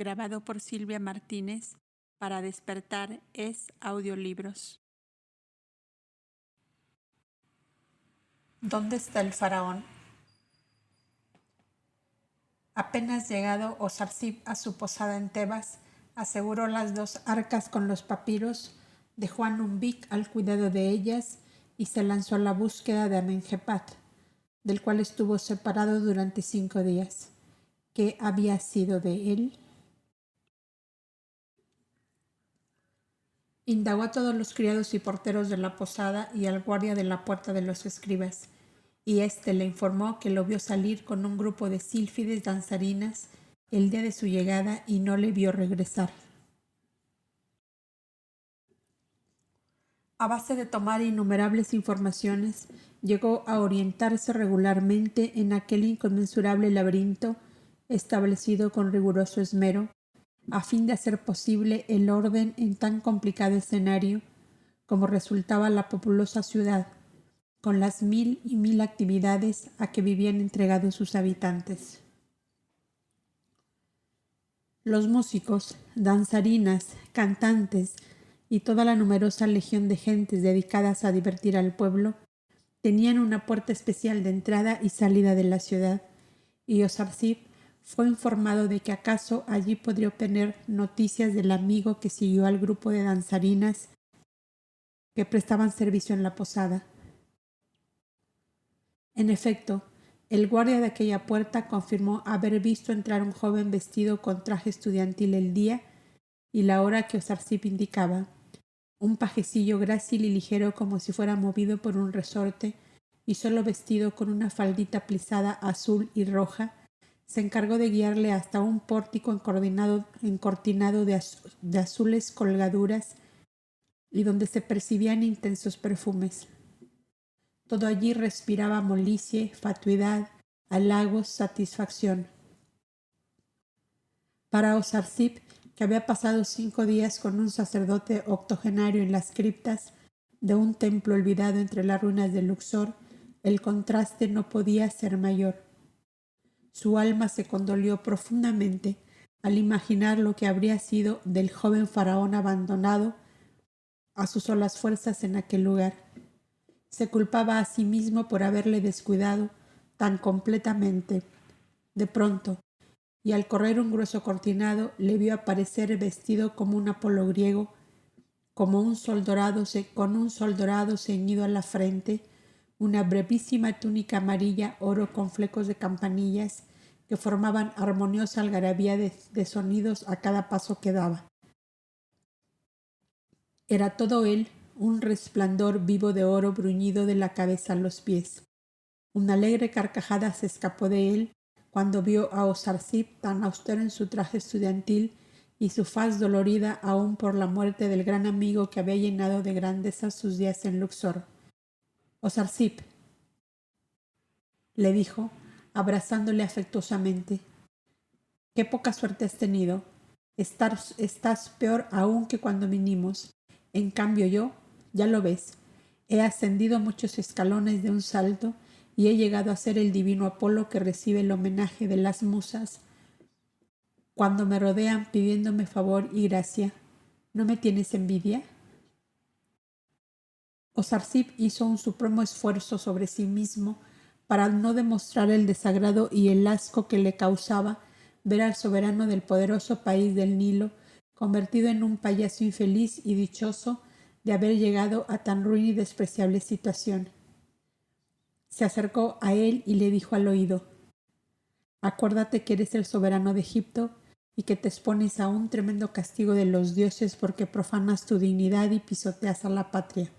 grabado por Silvia Martínez para Despertar es Audiolibros. ¿Dónde está el faraón? Apenas llegado Osarsip a su posada en Tebas, aseguró las 2 arcas con los papiros, dejó a Numbik al cuidado de ellas y se lanzó a la búsqueda de Amenjepat, del cual estuvo separado durante 5 días. ¿Qué había sido de él? Indagó a todos los criados y porteros de la posada y al guardia de la puerta de los escribas, y éste le informó que lo vio salir con un grupo de sílfides danzarinas el día de su llegada y no le vio regresar. A base de tomar innumerables informaciones, llegó a orientarse regularmente en aquel inconmensurable laberinto establecido con riguroso esmero, a fin de hacer posible el orden en tan complicado escenario como resultaba la populosa ciudad, con las 1000 y 1000 actividades a que vivían entregados sus habitantes. Los músicos, danzarinas, cantantes y toda la numerosa legión de gentes dedicadas a divertir al pueblo tenían una puerta especial de entrada y salida de la ciudad, y Osarsip fue informado de que acaso allí podría obtener noticias del amigo que siguió al grupo de danzarinas que prestaban servicio en la posada. En efecto, el guardia de aquella puerta confirmó haber visto entrar un joven vestido con traje estudiantil el día y la hora que Osarsip indicaba. Un pajecillo grácil y ligero como si fuera movido por un resorte y solo vestido con una faldita plisada azul y roja, se encargó de guiarle hasta un pórtico encortinado de azules colgaduras y donde se percibían intensos perfumes. Todo allí respiraba molicie, fatuidad, halagos, satisfacción. Para Osarsip, que había pasado 5 días con un sacerdote octogenario en las criptas de un templo olvidado entre las ruinas de Luxor, el contraste no podía ser mayor. Su alma se condolió profundamente al imaginar lo que habría sido del joven faraón abandonado a sus solas fuerzas en aquel lugar. Se culpaba a sí mismo por haberle descuidado tan completamente. De pronto, y al correr un grueso cortinado, le vio aparecer vestido como un Apolo griego, con un sol dorado ceñido a la frente, una brevísima túnica amarilla oro con flecos de campanillas que formaban armoniosa algarabía de sonidos a cada paso que daba. Era todo él un resplandor vivo de oro bruñido de la cabeza a los pies. Una alegre carcajada se escapó de él cuando vio a Osarsip tan austero en su traje estudiantil y su faz dolorida aún por la muerte del gran amigo que había llenado de grandeza sus días en Luxor. Osarsip, le dijo, abrazándole afectuosamente, qué poca suerte has tenido. Estás peor aún que cuando vinimos. En cambio yo, ya lo ves, he ascendido muchos escalones de un salto y he llegado a ser el divino Apolo que recibe el homenaje de las musas cuando me rodean pidiéndome favor y gracia. ¿No me tienes envidia? Osarsip hizo un supremo esfuerzo sobre sí mismo para no demostrar el desagrado y el asco que le causaba ver al soberano del poderoso país del Nilo convertido en un payaso infeliz y dichoso de haber llegado a tan ruin y despreciable situación. Se acercó a él y le dijo al oído, acuérdate que eres el soberano de Egipto y que te expones a un tremendo castigo de los dioses porque profanas tu dignidad y pisoteas a la patria.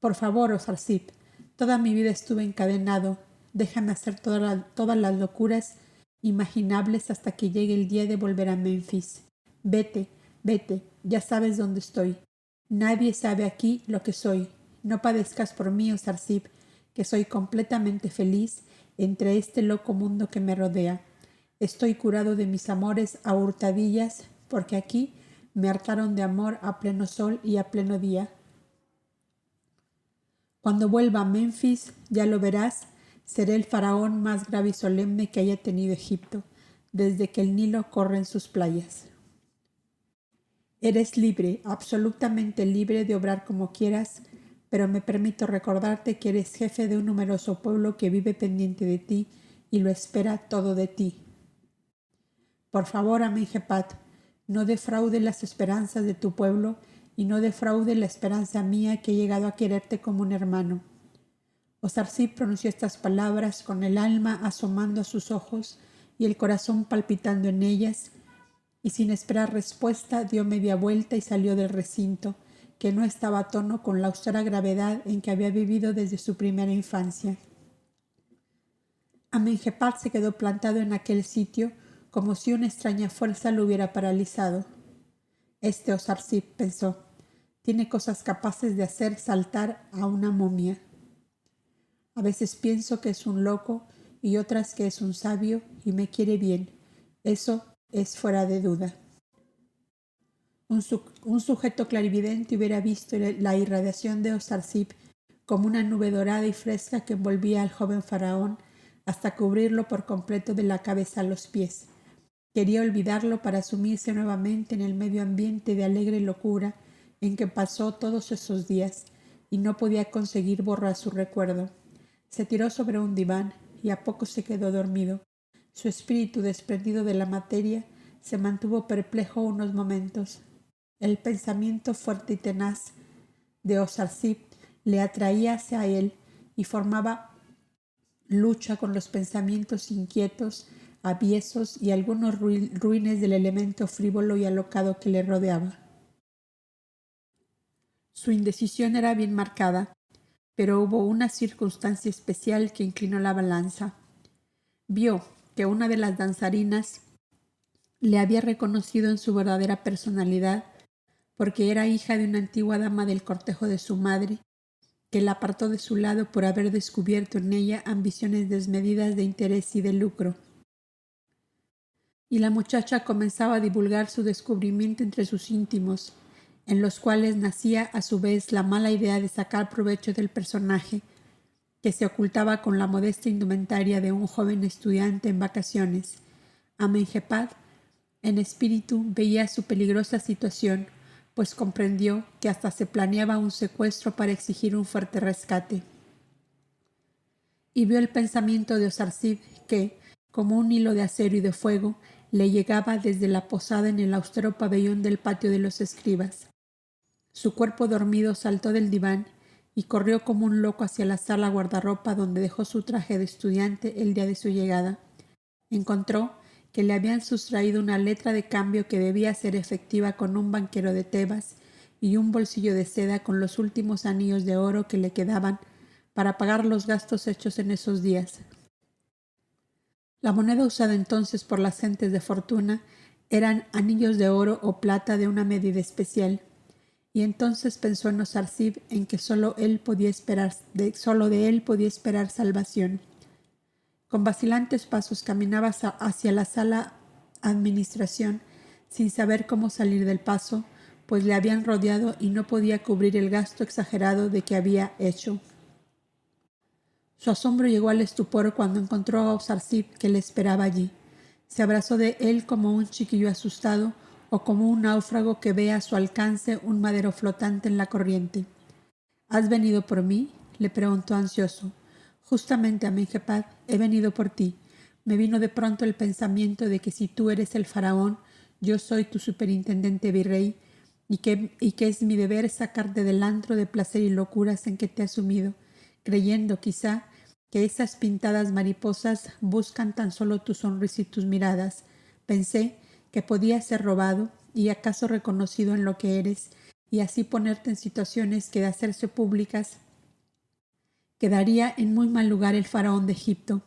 Por favor, Osarsip, toda mi vida estuve encadenado. Déjame hacer todas las locuras imaginables hasta que llegue el día de volver a Menfis. Vete, ya sabes dónde estoy. Nadie sabe aquí lo que soy. No padezcas por mí, Osarsip, que soy completamente feliz entre este loco mundo que me rodea. Estoy curado de mis amores a hurtadillas, porque aquí me hartaron de amor a pleno sol y a pleno día. Cuando vuelva a Menfis, ya lo verás, seré el faraón más grave y solemne que haya tenido Egipto. desde que el Nilo corre en sus playas. Eres libre, absolutamente libre de obrar como quieras, pero me permito recordarte que eres jefe de un numeroso pueblo que vive pendiente de ti y lo espera todo de ti. Por favor, Amenhotep, no defraude las esperanzas de tu pueblo y no defraude la esperanza mía que he llegado a quererte como un hermano. Osarsip pronunció estas palabras con el alma asomando a sus ojos y el corazón palpitando en ellas, y sin esperar respuesta dio media vuelta y salió del recinto, que no estaba a tono con la austera gravedad en que había vivido desde su primera infancia. Amenhotep se quedó plantado en aquel sitio como si una extraña fuerza lo hubiera paralizado. Este Osarsip, pensó, tiene cosas capaces de hacer saltar a una momia. A veces pienso que es un loco y otras que es un sabio y me quiere bien. Eso es fuera de duda. Un sujeto clarividente hubiera visto la irradiación de Osarsip como una nube dorada y fresca que envolvía al joven faraón hasta cubrirlo por completo de la cabeza a los pies. Quería olvidarlo para sumirse nuevamente en el medio ambiente de alegre locura en que pasó todos esos días, y no podía conseguir borrar su recuerdo. Se tiró sobre un diván y a poco se quedó dormido. Su espíritu, desprendido de la materia, se mantuvo perplejo unos momentos. El pensamiento fuerte y tenaz de Osarsip le atraía hacia él y formaba lucha con los pensamientos inquietos, aviesos y algunos ruines del elemento frívolo y alocado que le rodeaba. Su indecisión era bien marcada, pero hubo una circunstancia especial que inclinó la balanza. Vio que una de las danzarinas le había reconocido en su verdadera personalidad, porque era hija de una antigua dama del cortejo de su madre, que la apartó de su lado por haber descubierto en ella ambiciones desmedidas de interés y de lucro. Y la muchacha comenzaba a divulgar su descubrimiento entre sus íntimos, en los cuales nacía a su vez la mala idea de sacar provecho del personaje, que se ocultaba con la modesta indumentaria de un joven estudiante en vacaciones. Amenhotep, en espíritu, veía su peligrosa situación, pues comprendió que hasta se planeaba un secuestro para exigir un fuerte rescate. Y vio el pensamiento de Osarsip que, como un hilo de acero y de fuego, le llegaba desde la posada en el austero pabellón del patio de los escribas. Su cuerpo dormido saltó del diván y corrió como un loco hacia la sala guardarropa donde dejó su traje de estudiante el día de su llegada. Encontró que le habían sustraído una letra de cambio que debía ser efectiva con un banquero de Tebas y un bolsillo de seda con los últimos anillos de oro que le quedaban para pagar los gastos hechos en esos días. La moneda usada entonces por las gentes de fortuna eran anillos de oro o plata de una medida especial, y entonces pensó en Osarsip en que solo de él podía esperar salvación. Con vacilantes pasos caminaba hacia la sala administración, sin saber cómo salir del paso, pues le habían rodeado y no podía cubrir el gasto exagerado de que había hecho. Su asombro llegó al estupor cuando encontró a Osarsip, que le esperaba allí. Se abrazó de él como un chiquillo asustado o como un náufrago que ve a su alcance un madero flotante en la corriente. ¿Has venido por mí?, le preguntó ansioso. Justamente, Amenhotep, he venido por ti. Me vino de pronto el pensamiento de que si tú eres el faraón, yo soy tu superintendente virrey, y que es mi deber sacarte del antro de placer y locuras en que te has sumido, creyendo quizá que esas pintadas mariposas buscan tan solo tu sonrisa y tus miradas. Pensé que podías ser robado y acaso reconocido en lo que eres, y así ponerte en situaciones que, de hacerse públicas, quedaría en muy mal lugar el faraón de Egipto.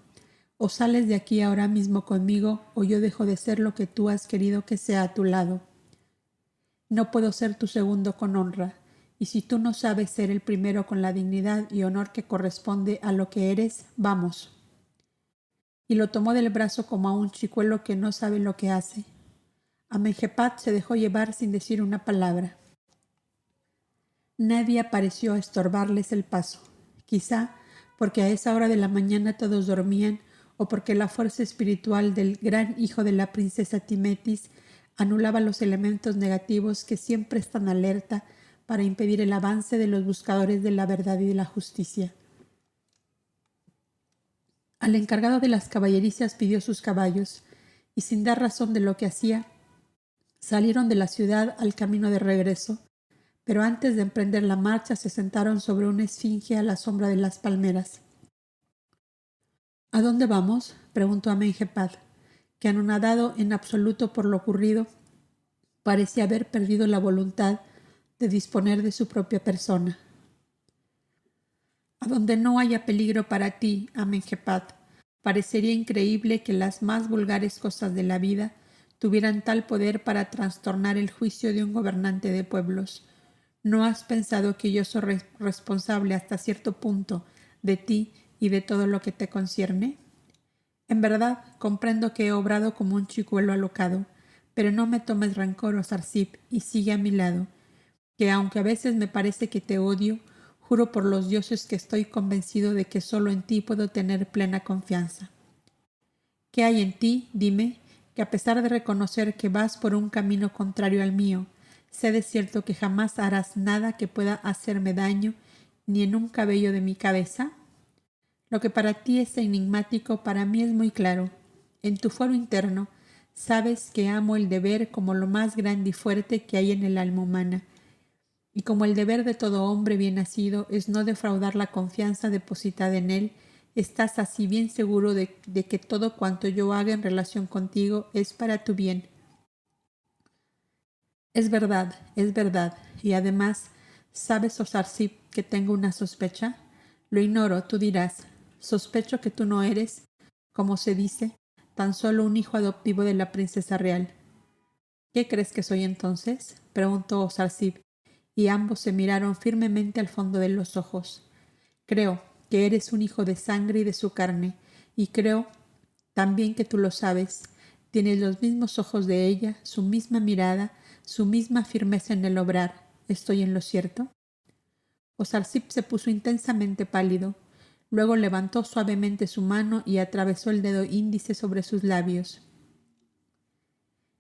O sales de aquí ahora mismo conmigo, o yo dejo de ser lo que tú has querido que sea a tu lado. No puedo ser tu segundo con honra, y si tú no sabes ser el primero con la dignidad y honor que corresponde a lo que eres, vamos. Y lo tomó del brazo como a un chicuelo que no sabe lo que hace. Amenhotep se dejó llevar sin decir una palabra. Nadie pareció estorbarles el paso, quizá porque a esa hora de la mañana todos dormían o porque la fuerza espiritual del gran hijo de la princesa Timetis anulaba los elementos negativos que siempre están alerta para impedir el avance de los buscadores de la verdad y de la justicia. Al encargado de las caballerizas pidió sus caballos, y sin dar razón de lo que hacía, salieron de la ciudad al camino de regreso, pero antes de emprender la marcha se sentaron sobre una esfinge a la sombra de las palmeras. ¿A dónde vamos?, preguntó Amenhotep, que anonadado en absoluto por lo ocurrido, parecía haber perdido la voluntad de disponer de su propia persona. A donde no haya peligro para ti, Amenhotep. Parecería increíble que las más vulgares cosas de la vida tuvieran tal poder para trastornar el juicio de un gobernante de pueblos. ¿No has pensado que yo soy responsable hasta cierto punto de ti y de todo lo que te concierne? En verdad, comprendo que he obrado como un chicuelo alocado, pero no me tomes rencor, Osarsip, y sigue a mi lado, que aunque a veces me parece que te odio, juro por los dioses que estoy convencido de que solo en ti puedo tener plena confianza. ¿Qué hay en ti, dime, que a pesar de reconocer que vas por un camino contrario al mío, sé de cierto que jamás harás nada que pueda hacerme daño ni en un cabello de mi cabeza? Lo que para ti es enigmático, para mí es muy claro. En tu fuero interno, sabes que amo el deber como lo más grande y fuerte que hay en el alma humana, y como el deber de todo hombre bien nacido es no defraudar la confianza depositada en él, estás así bien seguro de que todo cuanto yo haga en relación contigo es para tu bien. Es verdad, y además, ¿sabes, Osarsip, que tengo una sospecha? Lo ignoro, tú dirás. Sospecho que tú no eres, como se dice, tan solo un hijo adoptivo de la princesa real. ¿Qué crees que soy entonces?, preguntó Osarsip, y ambos se miraron firmemente al fondo de los ojos. Creo que eres un hijo de sangre y de su carne, y creo también que tú lo sabes. Tienes los mismos ojos de ella, su misma mirada, su misma firmeza en el obrar. ¿Estoy en lo cierto? Osarsip se puso intensamente pálido. Luego levantó suavemente su mano y atravesó el dedo índice sobre sus labios.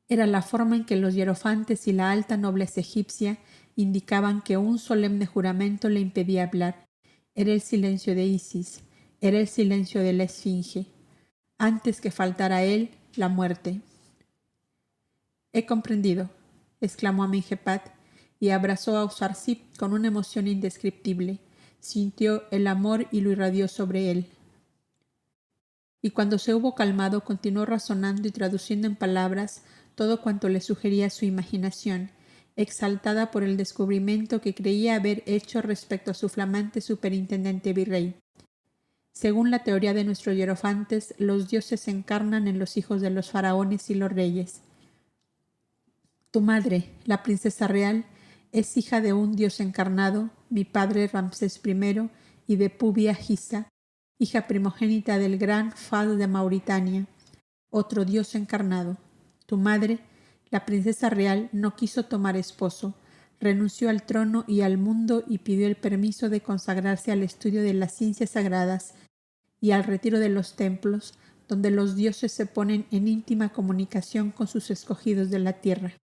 Era la forma en que los hierofantes y la alta nobleza egipcia indicaban que un solemne juramento le impedía hablar. Era el silencio de Isis, era el silencio de la esfinge. Antes que faltara a él, la muerte. «He comprendido», exclamó Amenhotep, y abrazó a Osarsip con una emoción indescriptible. Sintió el amor y lo irradió sobre él. Y cuando se hubo calmado, continuó razonando y traduciendo en palabras todo cuanto le sugería su imaginación, exaltada por el descubrimiento que creía haber hecho respecto a su flamante superintendente virrey. Según la teoría de nuestros hierofantes, los dioses se encarnan en los hijos de los faraones y los reyes. Tu madre, la princesa real, es hija de un dios encarnado, mi padre Ramsés I, y de Pubia Gisa, hija primogénita del gran Fahd de Mauritania, otro dios encarnado. Tu madre, la princesa real, no quiso tomar esposo, renunció al trono y al mundo y pidió el permiso de consagrarse al estudio de las ciencias sagradas y al retiro de los templos, donde los dioses se ponen en íntima comunicación con sus escogidos de la tierra.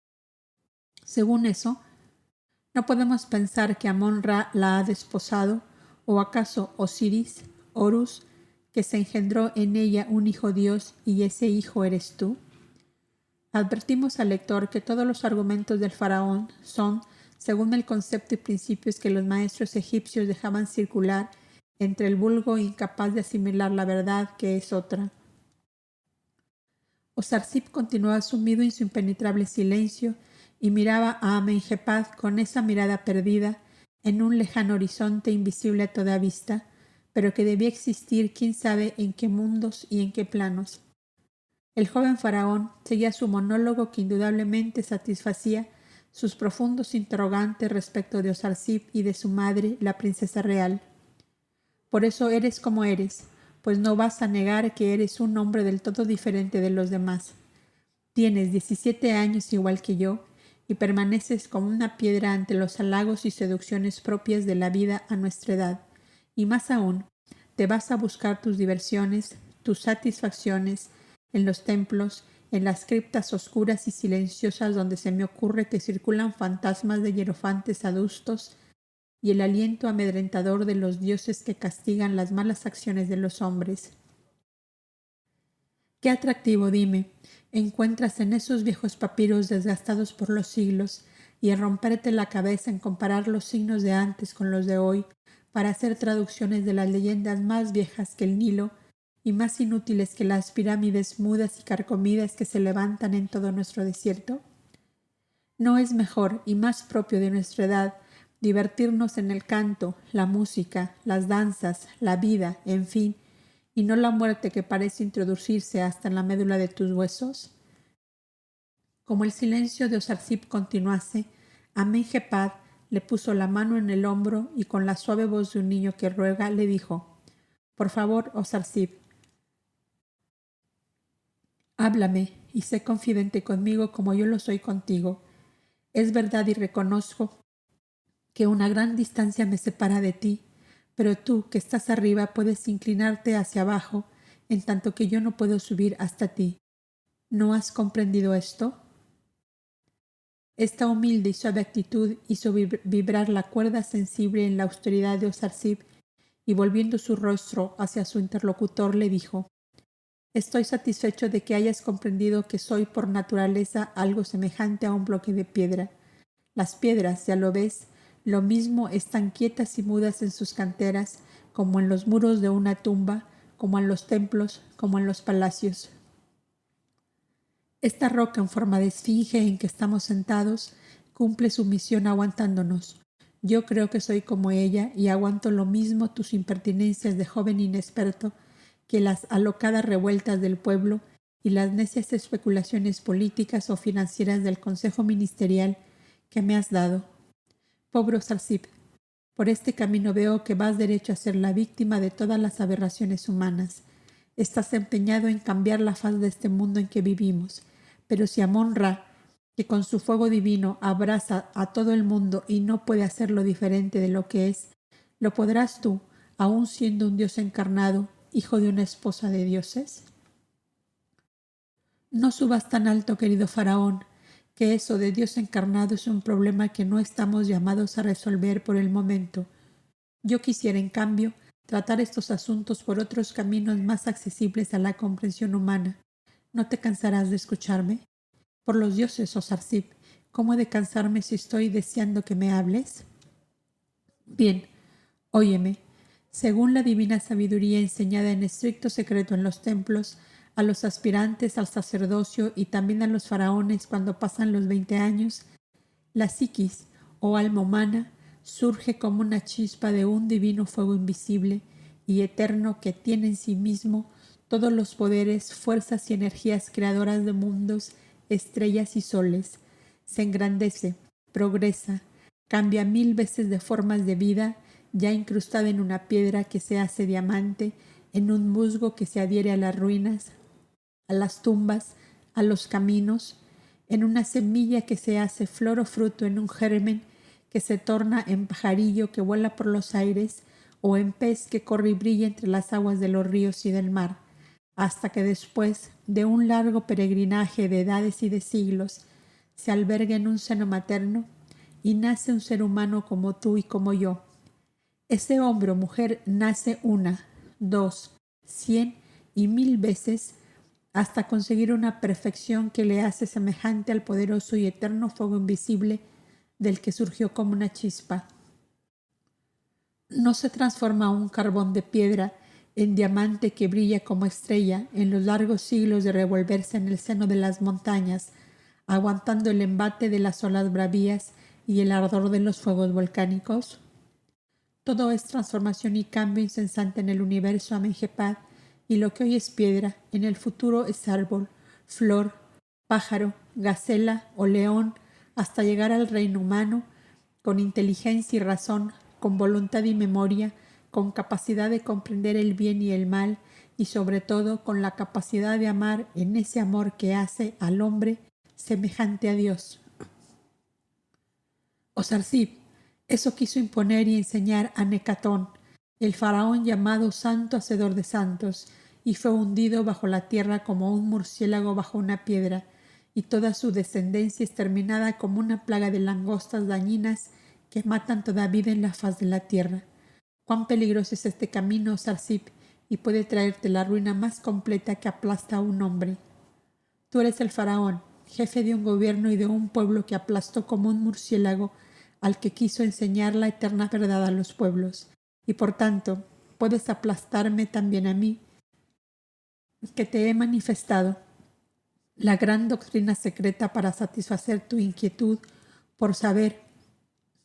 Según eso, ¿no podemos pensar que Amon-Ra la ha desposado, o acaso Osiris, Horus, que se engendró en ella un hijo Dios y ese hijo eres tú? Advertimos al lector que todos los argumentos del faraón son, según el concepto y principios que los maestros egipcios dejaban circular entre el vulgo incapaz de asimilar la verdad que es otra. Osarsip continuó sumido en su impenetrable silencio y miraba a Amenhotep con esa mirada perdida en un lejano horizonte invisible a toda vista, pero que debía existir quién sabe en qué mundos y en qué planos. El joven faraón seguía su monólogo que indudablemente satisfacía sus profundos interrogantes respecto de Osarsip y de su madre, la princesa real. Por eso eres como eres, pues no vas a negar que eres un hombre del todo diferente de los demás. Tienes 17 años igual que yo y permaneces como una piedra ante los halagos y seducciones propias de la vida a nuestra edad. Y más aún, te vas a buscar tus diversiones, tus satisfacciones, en los templos, en las criptas oscuras y silenciosas donde se me ocurre que circulan fantasmas de hierofantes adustos y el aliento amedrentador de los dioses que castigan las malas acciones de los hombres. Qué atractivo, dime, encuentras en esos viejos papiros desgastados por los siglos y en romperte la cabeza en comparar los signos de antes con los de hoy para hacer traducciones de las leyendas más viejas que el Nilo y más inútiles que las pirámides mudas y carcomidas que se levantan en todo nuestro desierto? ¿No es mejor y más propio de nuestra edad divertirnos en el canto, la música, las danzas, la vida, en fin, y no la muerte que parece introducirse hasta en la médula de tus huesos? Como el silencio de Osarsip continuase, Amenhotep le puso la mano en el hombro y con la suave voz de un niño que ruega le dijo: «Por favor, Osarsip, háblame y sé confidente conmigo como yo lo soy contigo. Es verdad y reconozco que una gran distancia me separa de ti, pero tú, que estás arriba, puedes inclinarte hacia abajo, en tanto que yo no puedo subir hasta ti. ¿No has comprendido esto?» Esta humilde y suave actitud hizo vibrar la cuerda sensible en la austeridad de Osarsip, y volviendo su rostro hacia su interlocutor le dijo: «Estoy satisfecho de que hayas comprendido que soy por naturaleza algo semejante a un bloque de piedra. Las piedras, ya lo ves, lo mismo están quietas y mudas en sus canteras, como en los muros de una tumba, como en los templos, como en los palacios. Esta roca en forma de esfinge en que estamos sentados cumple su misión aguantándonos. Yo creo que soy como ella y aguanto lo mismo tus impertinencias de joven inexperto que las alocadas revueltas del pueblo y las necias especulaciones políticas o financieras del consejo ministerial que me has dado. Pobre Osarsip, por este camino veo que vas derecho a ser la víctima de todas las aberraciones humanas. Estás empeñado en cambiar la faz de este mundo en que vivimos, pero si Amon-Ra, que con su fuego divino abraza a todo el mundo y no puede hacerlo diferente de lo que es, ¿lo podrás tú, aun siendo un dios encarnado, hijo de una esposa de dioses? No subas tan alto, querido faraón, que eso de Dios encarnado es un problema que no estamos llamados a resolver por el momento. Yo quisiera, en cambio, tratar estos asuntos por otros caminos más accesibles a la comprensión humana. ¿No te cansarás de escucharme? Por los dioses, Osarsip, ¿cómo he de cansarme si estoy deseando que me hables? Bien, óyeme. Según la divina sabiduría enseñada en estricto secreto en los templos, a los aspirantes al sacerdocio y también a los faraones cuando pasan los 20 años, la psiquis, o alma humana, surge como una chispa de un divino fuego invisible y eterno que tiene en sí mismo todos los poderes, fuerzas y energías creadoras de mundos, estrellas y soles. Se engrandece, progresa, cambia 1000 veces de formas de vida, ya incrustada en una piedra que se hace diamante, en un musgo que se adhiere a las ruinas, a las tumbas, a los caminos, en una semilla que se hace flor o fruto, en un germen que se torna en pajarillo que vuela por los aires o en pez que corre y brilla entre las aguas de los ríos y del mar, hasta que después de un largo peregrinaje de edades y de siglos se alberga en un seno materno y nace un ser humano como tú y como yo. Ese hombre o mujer nace 1, 2, 100 y 1000 veces hasta conseguir una perfección que le hace semejante al poderoso y eterno fuego invisible del que surgió como una chispa. No se transforma un carbón de piedra en diamante que brilla como estrella en los largos siglos de revolverse en el seno de las montañas, aguantando el embate de las olas bravías y el ardor de los fuegos volcánicos. Todo es transformación y cambio incesante en el universo Amenhotep, y lo que hoy es piedra, en el futuro es árbol, flor, pájaro, gacela o león, hasta llegar al reino humano, con inteligencia y razón, con voluntad y memoria, con capacidad de comprender el bien y el mal, y sobre todo con la capacidad de amar en ese amor que hace al hombre semejante a Dios. Osarsip, eso quiso imponer y enseñar a Necatón, el faraón llamado Santo Hacedor de Santos, y fue hundido bajo la tierra como un murciélago bajo una piedra, y toda su descendencia exterminada como una plaga de langostas dañinas que matan toda vida en la faz de la tierra. Cuán peligroso es este camino, Sarsip, y puede traerte la ruina más completa que aplasta a un hombre. Tú eres el faraón, jefe de un gobierno y de un pueblo que aplastó como un murciélago al que quiso enseñar la eterna verdad a los pueblos, y por tanto puedes aplastarme también a mí, que te he manifestado la gran doctrina secreta para satisfacer tu inquietud por saber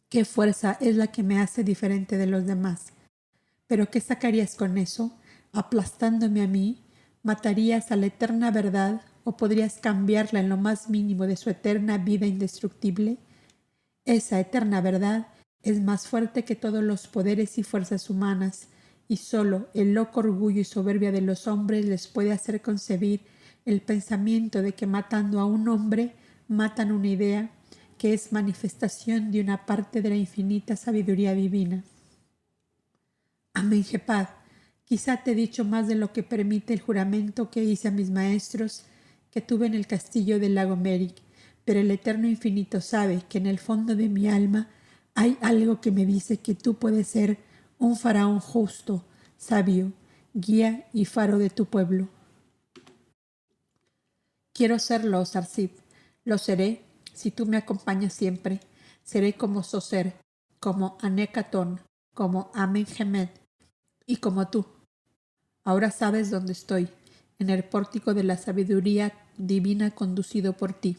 qué fuerza es la que me hace diferente de los demás. ¿Pero qué sacarías con eso? ¿Aplastándome a mí? ¿Matarías a la eterna verdad o podrías cambiarla en lo más mínimo de su eterna vida indestructible? Esa eterna verdad es más fuerte que todos los poderes y fuerzas humanas, y solo el loco orgullo y soberbia de los hombres les puede hacer concebir el pensamiento de que matando a un hombre matan una idea que es manifestación de una parte de la infinita sabiduría divina. Amenhepad, quizá te he dicho más de lo que permite el juramento que hice a mis maestros que tuve en el castillo del lago Merik, pero el Eterno Infinito sabe que en el fondo de mi alma hay algo que me dice que tú puedes ser un faraón justo, sabio, guía y faro de tu pueblo. Quiero serlo, Sarsip. Lo seré si tú me acompañas siempre. Seré como Soser, como Anekatón, como Amenhemet y como tú. Ahora sabes dónde estoy, en el pórtico de la sabiduría divina conducido por ti.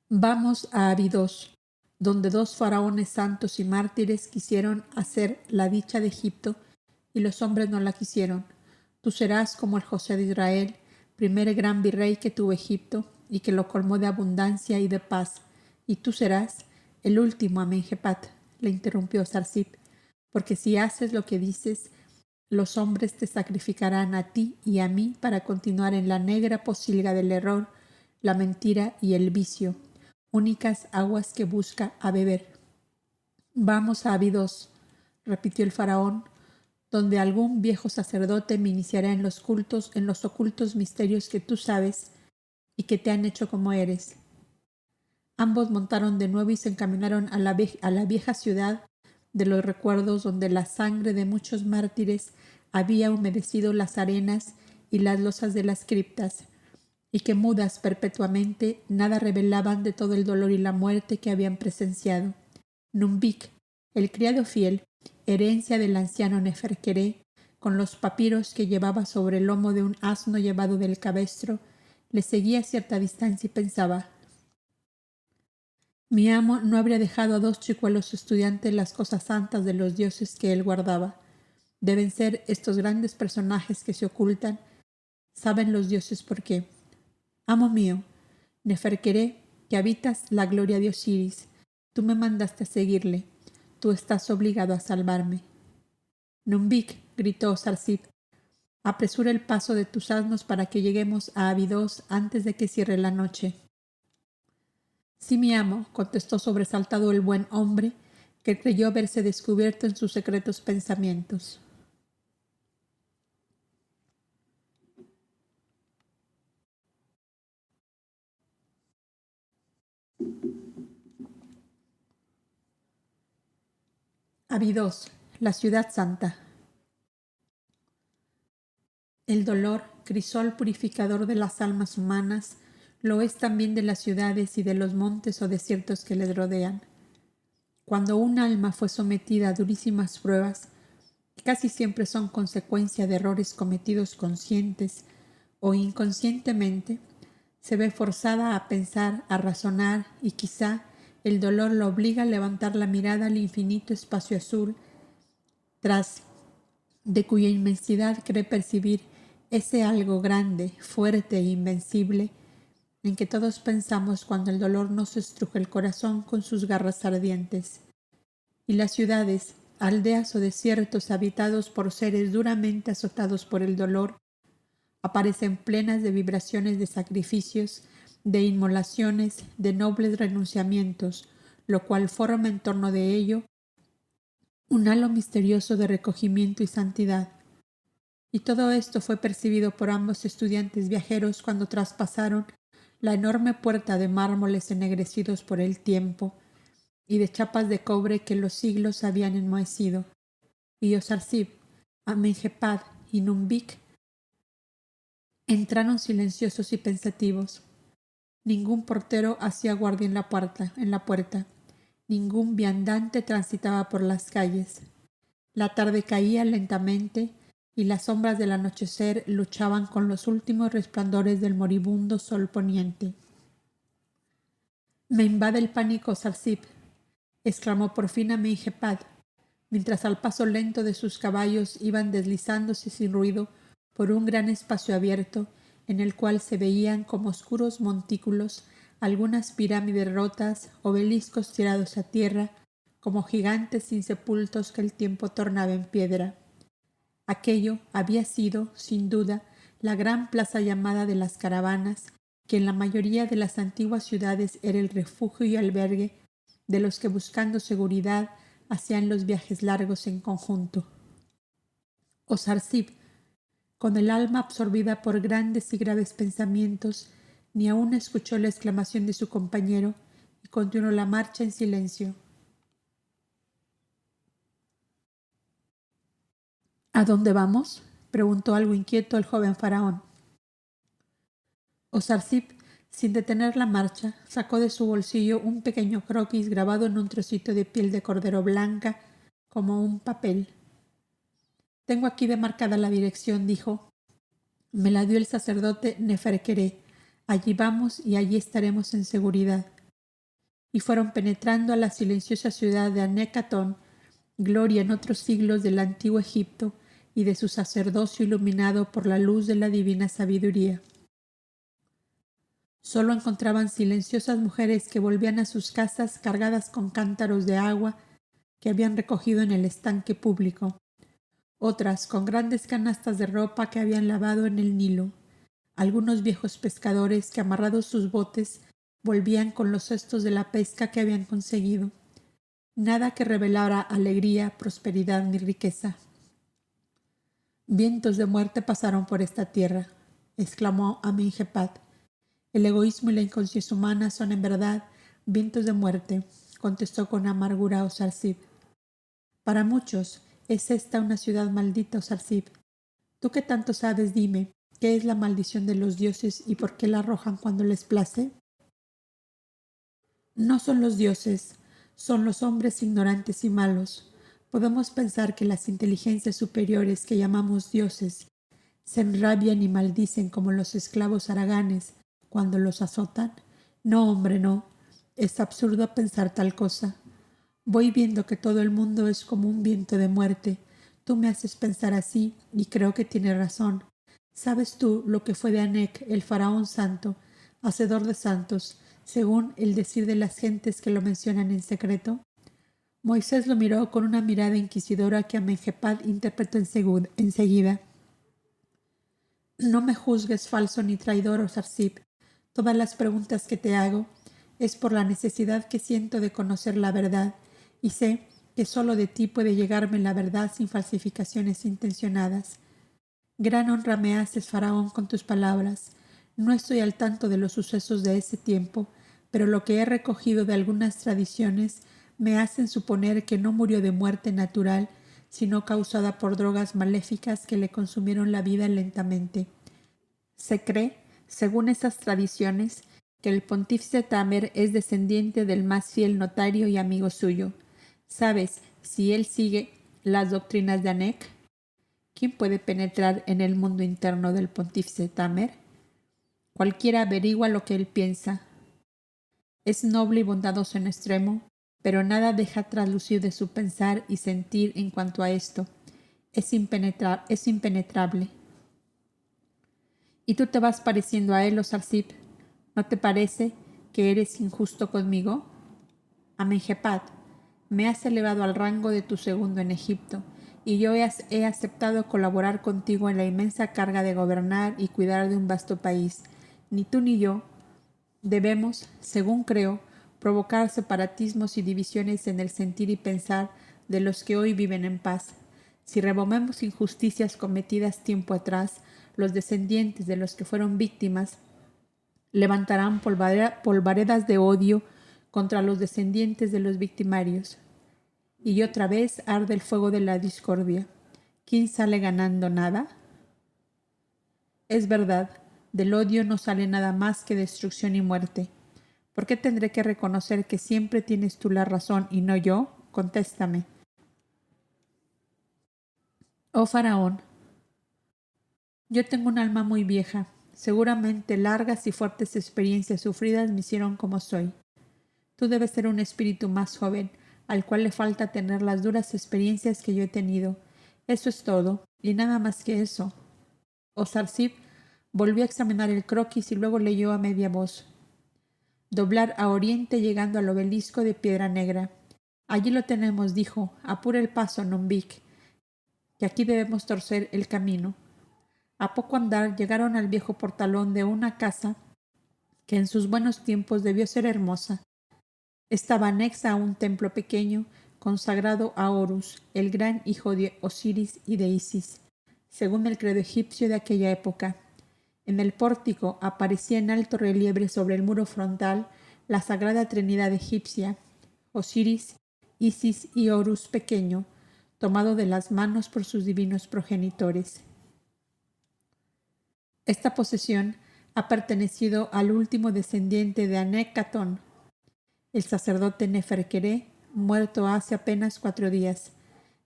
Vamos a Abidos, donde 2 faraones santos y mártires quisieron hacer la dicha de Egipto y los hombres no la quisieron. Tú serás como el José de Israel, primer gran virrey que tuvo Egipto y que lo colmó de abundancia y de paz. Y tú serás el último Amenhephat, le interrumpió Sarsip, porque si haces lo que dices, los hombres te sacrificarán a ti y a mí para continuar en la negra posilga del error, la mentira y el vicio, únicas aguas que busca a beber. Vamos a Abidos, repitió el faraón, donde algún viejo sacerdote me iniciará en los cultos, en los ocultos misterios que tú sabes y que te han hecho como eres. Ambos montaron de nuevo y se encaminaron a la vieja ciudad de los recuerdos, donde la sangre de muchos mártires había humedecido las arenas y las losas de las criptas, y que mudas perpetuamente nada revelaban de todo el dolor y la muerte que habían presenciado. Numbik, el criado fiel, herencia del anciano Neferkeré, con los papiros que llevaba sobre el lomo de un asno llevado del cabestro, le seguía a cierta distancia y pensaba: mi amo no habría dejado a 2 chicuelos estudiantes las cosas santas de los dioses que él guardaba. Deben ser estos grandes personajes que se ocultan. Saben los dioses por qué. Amo mío, Neferkeré, que habitas la gloria de Osiris, tú me mandaste a seguirle. Tú estás obligado a salvarme. Numbik, gritó Sarsip, apresura el paso de tus asnos para que lleguemos a Abidos antes de que cierre la noche. Sí, mi amo, contestó sobresaltado el buen hombre, que creyó haberse descubierto en sus secretos pensamientos. Abidos, la ciudad santa. El dolor, crisol purificador de las almas humanas, lo es también de las ciudades y de los montes o desiertos que les rodean. Cuando un alma fue sometida a durísimas pruebas, que casi siempre son consecuencia de errores cometidos conscientes o inconscientemente, se ve forzada a pensar, a razonar, y quizá el dolor la obliga a levantar la mirada al infinito espacio azul, tras de cuya inmensidad cree percibir ese algo grande, fuerte e invencible en que todos pensamos cuando el dolor nos estruja el corazón con sus garras ardientes. Y las ciudades, aldeas o desiertos habitados por seres duramente azotados por el dolor, aparecen plenas de vibraciones de sacrificios, de inmolaciones, de nobles renunciamientos, lo cual forma en torno de ello un halo misterioso de recogimiento y santidad. Y todo esto fue percibido por ambos estudiantes viajeros cuando traspasaron la enorme puerta de mármoles ennegrecidos por el tiempo y de chapas de cobre que los siglos habían enmohecido. Y Yosarsib, Amenhepad y Numbik entraron silenciosos y pensativos. Ningún portero hacía guardia en la puerta. Ningún viandante transitaba por las calles. La tarde caía lentamente y las sombras del anochecer luchaban con los últimos resplandores del moribundo sol poniente. «Me invade el pánico, Sarsip», exclamó por fin Amenhepad, mientras al paso lento de sus caballos iban deslizándose sin ruido por un gran espacio abierto en el cual se veían como oscuros montículos algunas pirámides rotas, obeliscos tirados a tierra, como gigantes insepultos que el tiempo tornaba en piedra. Aquello había sido, sin duda, la gran plaza llamada de las caravanas, que en la mayoría de las antiguas ciudades era el refugio y albergue de los que buscando seguridad hacían los viajes largos en conjunto. Osarsib, con el alma absorbida por grandes y graves pensamientos, ni aún escuchó la exclamación de su compañero y continuó la marcha en silencio. «¿A dónde vamos?», preguntó algo inquieto el joven faraón. Osarsib, sin detener la marcha, sacó de su bolsillo un pequeño croquis grabado en un trocito de piel de cordero blanca como un papel. «Tengo aquí demarcada la dirección», dijo. «Me la dio el sacerdote Neferkeré. Allí vamos y allí estaremos en seguridad». Y fueron penetrando a la silenciosa ciudad de Anekatón, gloria en otros siglos del antiguo Egipto y de su sacerdocio iluminado por la luz de la divina sabiduría. Solo encontraban silenciosas mujeres que volvían a sus casas cargadas con cántaros de agua que habían recogido en el estanque público, otras con grandes canastas de ropa que habían lavado en el Nilo, algunos viejos pescadores que, amarrados sus botes, volvían con los cestos de la pesca que habían conseguido. Nada que revelara alegría, prosperidad ni riqueza. «Vientos de muerte pasaron por esta tierra», exclamó Amenhepad. «El egoísmo y la inconsciencia humana son en verdad vientos de muerte», contestó con amargura Osarsib. «Para muchos es esta una ciudad maldita, Osarsib. Tú que tanto sabes, dime, ¿qué es la maldición de los dioses y por qué la arrojan cuando les place?» «No son los dioses, son los hombres ignorantes y malos. Podemos pensar que las inteligencias superiores que llamamos dioses se enrabian y maldicen como los esclavos haraganes cuando los azotan. No, hombre, no. Es absurdo pensar tal cosa. Voy viendo que todo el mundo es como un viento de muerte. Tú me haces pensar así y creo que tienes razón. ¿Sabes tú lo que fue de Anek, el faraón santo, hacedor de santos, según el decir de las gentes que lo mencionan en secreto?» Moisés lo miró con una mirada inquisidora que Amenhepad interpretó enseguida. «No me juzgues falso ni traidor, Osarsib. Todas las preguntas que te hago es por la necesidad que siento de conocer la verdad, y sé que solo de ti puede llegarme la verdad sin falsificaciones intencionadas. Gran honra me haces, faraón, con tus palabras. No estoy al tanto de los sucesos de ese tiempo, pero lo que he recogido de algunas tradiciones me hacen suponer que no murió de muerte natural, sino causada por drogas maléficas que le consumieron la vida lentamente. Se cree, según esas tradiciones, que el pontífice Tamer es descendiente del más fiel notario y amigo suyo. ¿Sabes si él sigue las doctrinas de Anek? ¿Quién puede penetrar en el mundo interno del pontífice Tamer? Cualquiera averigua lo que él piensa. Es noble y bondadoso en extremo, pero nada deja traslucir de su pensar y sentir en cuanto a esto. Es impenetrable. ¿Y tú te vas pareciendo a él, Osarsib? ¿No te parece que eres injusto conmigo? Amenhepad, me has elevado al rango de tu segundo en Egipto, y yo he aceptado colaborar contigo en la inmensa carga de gobernar y cuidar de un vasto país. Ni tú ni yo debemos, según creo, provocar separatismos y divisiones en el sentir y pensar de los que hoy viven en paz. Si removemos injusticias cometidas tiempo atrás, los descendientes de los que fueron víctimas levantarán polvaredas de odio contra los descendientes de los victimarios. Y otra vez arde el fuego de la discordia. ¿Quién sale ganando nada? Es verdad, del odio no sale nada más que destrucción y muerte. ¿Por qué tendré que reconocer que siempre tienes tú la razón y no yo? Contéstame. Oh Faraón, yo tengo un alma muy vieja. Seguramente largas y fuertes experiencias sufridas me hicieron como soy. Tú debes ser un espíritu más joven, al cual le falta tener las duras experiencias que yo he tenido. Eso es todo, y nada más que eso. Osarsip volvió a examinar el croquis y luego leyó a media voz. Doblar a oriente llegando al obelisco de Piedra Negra. Allí lo tenemos, dijo. Apura el paso, Nombik, que aquí debemos torcer el camino. A poco andar llegaron al viejo portalón de una casa que en sus buenos tiempos debió ser hermosa. Estaba anexa a un templo pequeño consagrado a Horus, el gran hijo de Osiris y de Isis, según el credo egipcio de aquella época. En el pórtico aparecía en alto relieve sobre el muro frontal la sagrada trinidad egipcia, Osiris, Isis y Horus pequeño, tomado de las manos por sus divinos progenitores. Esta posesión ha pertenecido al último descendiente de Anekatón, el sacerdote Neferkeré, muerto hace apenas 4 días,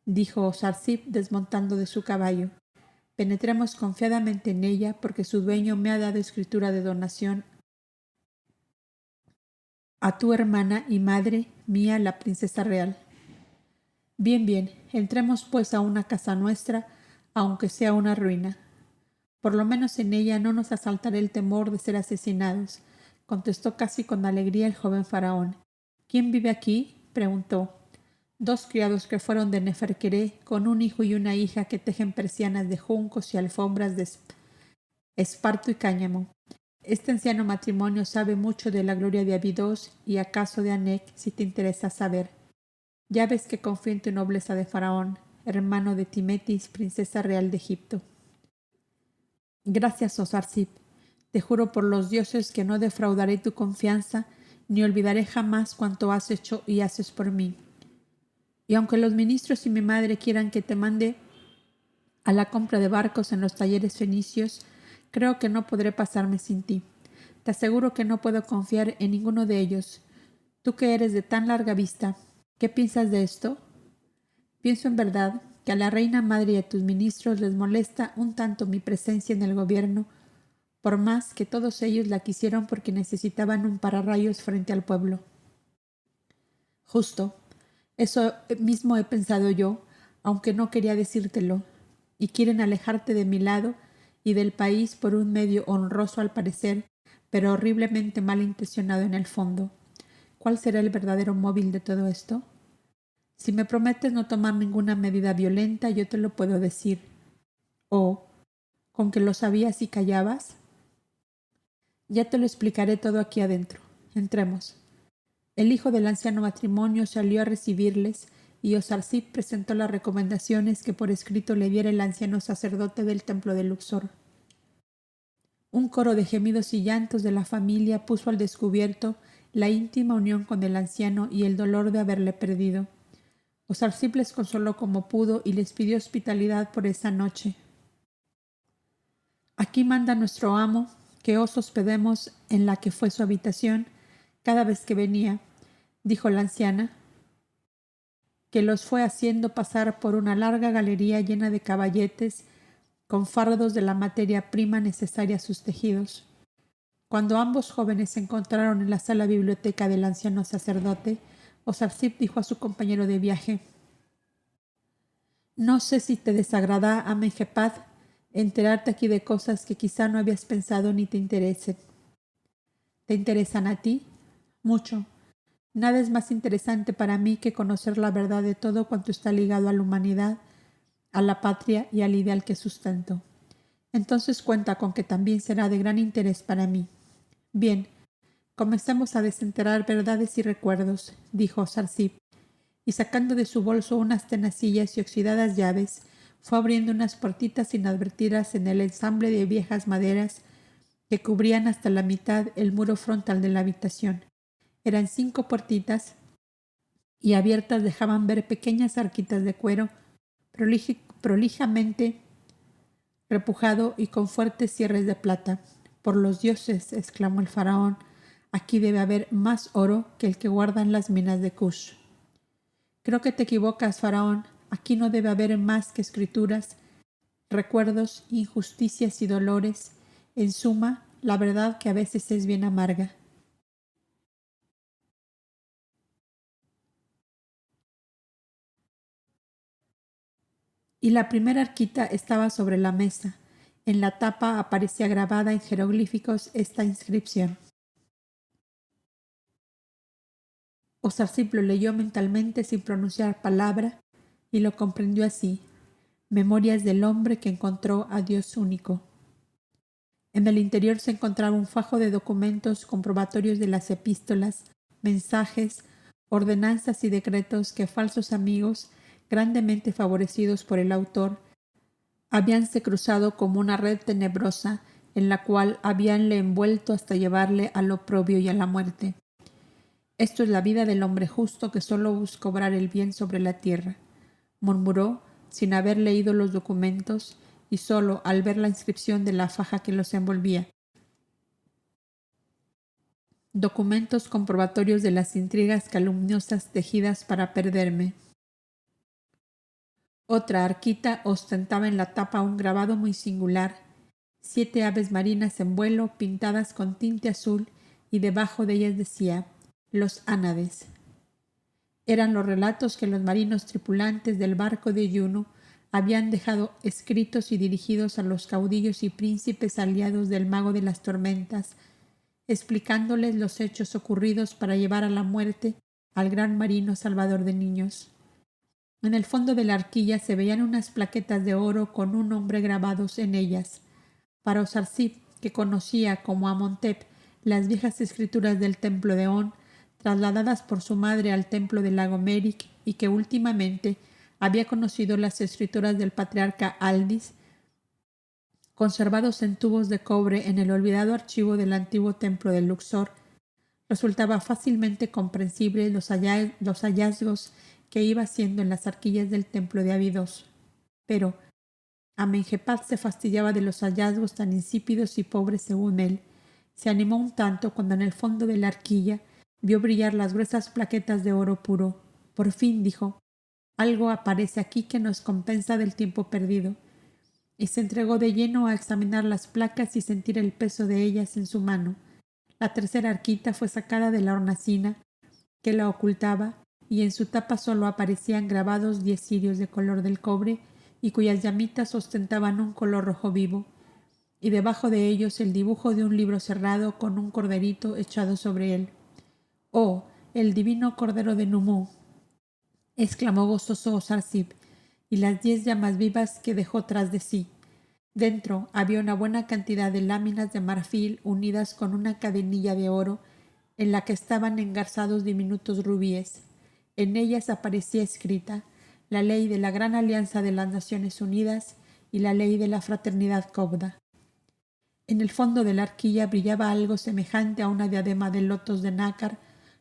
dijo Osarsip desmontando de su caballo. Penetremos confiadamente en ella porque su dueño me ha dado escritura de donación a tu hermana y madre mía, la princesa real. Bien, bien, entremos pues a una casa nuestra, aunque sea una ruina. Por lo menos en ella no nos asaltará el temor de ser asesinados, contestó casi con alegría el joven faraón. ¿Quién vive aquí? Preguntó. 2 criados que fueron de Neferkeré, con un hijo y una hija que tejen persianas de juncos y alfombras de esparto y cáñamo. Este anciano matrimonio sabe mucho de la gloria de Abidos y acaso de Anek, si te interesa saber. Ya ves que confío en tu nobleza de faraón, hermano de Timetis, princesa real de Egipto. Gracias, Osarsip. Te juro por los dioses que no defraudaré tu confianza, ni olvidaré jamás cuanto has hecho y haces por mí. Y aunque los ministros y mi madre quieran que te mande a la compra de barcos en los talleres fenicios, creo que no podré pasarme sin ti. Te aseguro que no puedo confiar en ninguno de ellos. Tú que eres de tan larga vista, ¿qué piensas de esto? Pienso en verdad que a la reina madre y a tus ministros les molesta un tanto mi presencia en el gobierno, por más que todos ellos la quisieron porque necesitaban un pararrayos frente al pueblo. Justo, eso mismo he pensado yo, aunque no quería decírtelo, y quieren alejarte de mi lado y del país por un medio honroso al parecer, pero horriblemente malintencionado en el fondo. ¿Cuál será el verdadero móvil de todo esto? Si me prometes no tomar ninguna medida violenta, yo te lo puedo decir. ¿O con que lo sabías y callabas? Ya te lo explicaré todo aquí adentro. Entremos. El hijo del anciano matrimonio salió a recibirles y Osarsip presentó las recomendaciones que por escrito le diera el anciano sacerdote del templo de Luxor. Un coro de gemidos y llantos de la familia puso al descubierto la íntima unión con el anciano y el dolor de haberle perdido. Osarsip les consoló como pudo y les pidió hospitalidad por esa noche. Aquí manda nuestro amo que os hospedemos en la que fue su habitación cada vez que venía, dijo la anciana, que los fue haciendo pasar por una larga galería llena de caballetes con fardos de la materia prima necesaria a sus tejidos. Cuando ambos jóvenes se encontraron en la sala biblioteca del anciano sacerdote, Osarsip dijo a su compañero de viaje: «No sé si te desagrada, Amenhotep, enterarte aquí de cosas que quizá no habías pensado ni te interesen». «¿Te interesan a ti?» «Mucho. Nada es más interesante para mí que conocer la verdad de todo cuanto está ligado a la humanidad, a la patria y al ideal que sustento. Entonces cuenta con que también será de gran interés para mí». «Bien, comencemos a desenterrar verdades y recuerdos», dijo Osarsip, y sacando de su bolso unas tenacillas y oxidadas llaves, fue abriendo unas puertitas inadvertidas en el ensamble de viejas maderas que cubrían hasta la mitad el muro frontal de la habitación. Eran 5 puertitas y abiertas dejaban ver pequeñas arquitas de cuero prolijamente repujado y con fuertes cierres de plata. «Por los dioses», exclamó el faraón, «aquí debe haber más oro que el que guardan las minas de Kush». «Creo que te equivocas, faraón. Aquí no debe haber más que escrituras, recuerdos, injusticias y dolores. En suma, la verdad que a veces es bien amarga». Y la primera arquita estaba sobre la mesa. En la tapa aparecía grabada en jeroglíficos esta inscripción. Osarsip lo leyó mentalmente sin pronunciar palabra y lo comprendió así: Memorias del hombre que encontró a Dios único. En el interior se encontraba un fajo de documentos comprobatorios de las epístolas, mensajes, ordenanzas y decretos que falsos amigos, grandemente favorecidos por el autor, habíanse cruzado como una red tenebrosa en la cual habíanle envuelto hasta llevarle al oprobio y a la muerte. «Esto es la vida del hombre justo que solo busca obrar el bien sobre la tierra», murmuró, sin haber leído los documentos y solo al ver la inscripción de la faja que los envolvía. «Documentos comprobatorios de las intrigas calumniosas tejidas para perderme». Otra arquita ostentaba en la tapa un grabado muy singular: 7 aves marinas en vuelo pintadas con tinte azul, y debajo de ellas decía: «Los ánades». Eran los relatos que los marinos tripulantes del barco de Juno habían dejado escritos y dirigidos a los caudillos y príncipes aliados del mago de las tormentas, explicándoles los hechos ocurridos para llevar a la muerte al gran marino salvador de niños. En el fondo de la arquilla se veían unas plaquetas de oro con un nombre grabados en ellas. Para Osarsip, que conocía como Amenhotep las viejas escrituras del templo de On, trasladadas por su madre al templo del lago Merik, y que últimamente había conocido las escrituras del patriarca Aldis, conservados en tubos de cobre en el olvidado archivo del antiguo templo de Luxor, resultaba fácilmente comprensible los hallazgos que iba haciendo en las arquillas del templo de Abidos. Pero Amenhotep se fastidiaba de los hallazgos tan insípidos y pobres según él. Se animó un tanto cuando en el fondo de la arquilla vio brillar las gruesas plaquetas de oro puro. «Por fin», dijo, «algo aparece aquí que nos compensa del tiempo perdido». Y se entregó de lleno a examinar las placas y sentir el peso de ellas en su mano. La tercera arquita fue sacada de la hornacina que la ocultaba, y en su tapa solo aparecían grabados 10 cirios de color del cobre y cuyas llamitas ostentaban un color rojo vivo, y debajo de ellos el dibujo de un libro cerrado con un corderito echado sobre él. «¡Oh, el divino cordero de Numú!», exclamó gozoso Osarsip, y las 10 llamas vivas que dejó tras de sí. Dentro había una buena cantidad de láminas de marfil unidas con una cadenilla de oro en la que estaban engarzados diminutos rubíes. En ellas aparecía escrita la ley de la Gran Alianza de las Naciones Unidas y la ley de la Fraternidad Cobda. En el fondo de la arquilla brillaba algo semejante a una diadema de lotos de nácar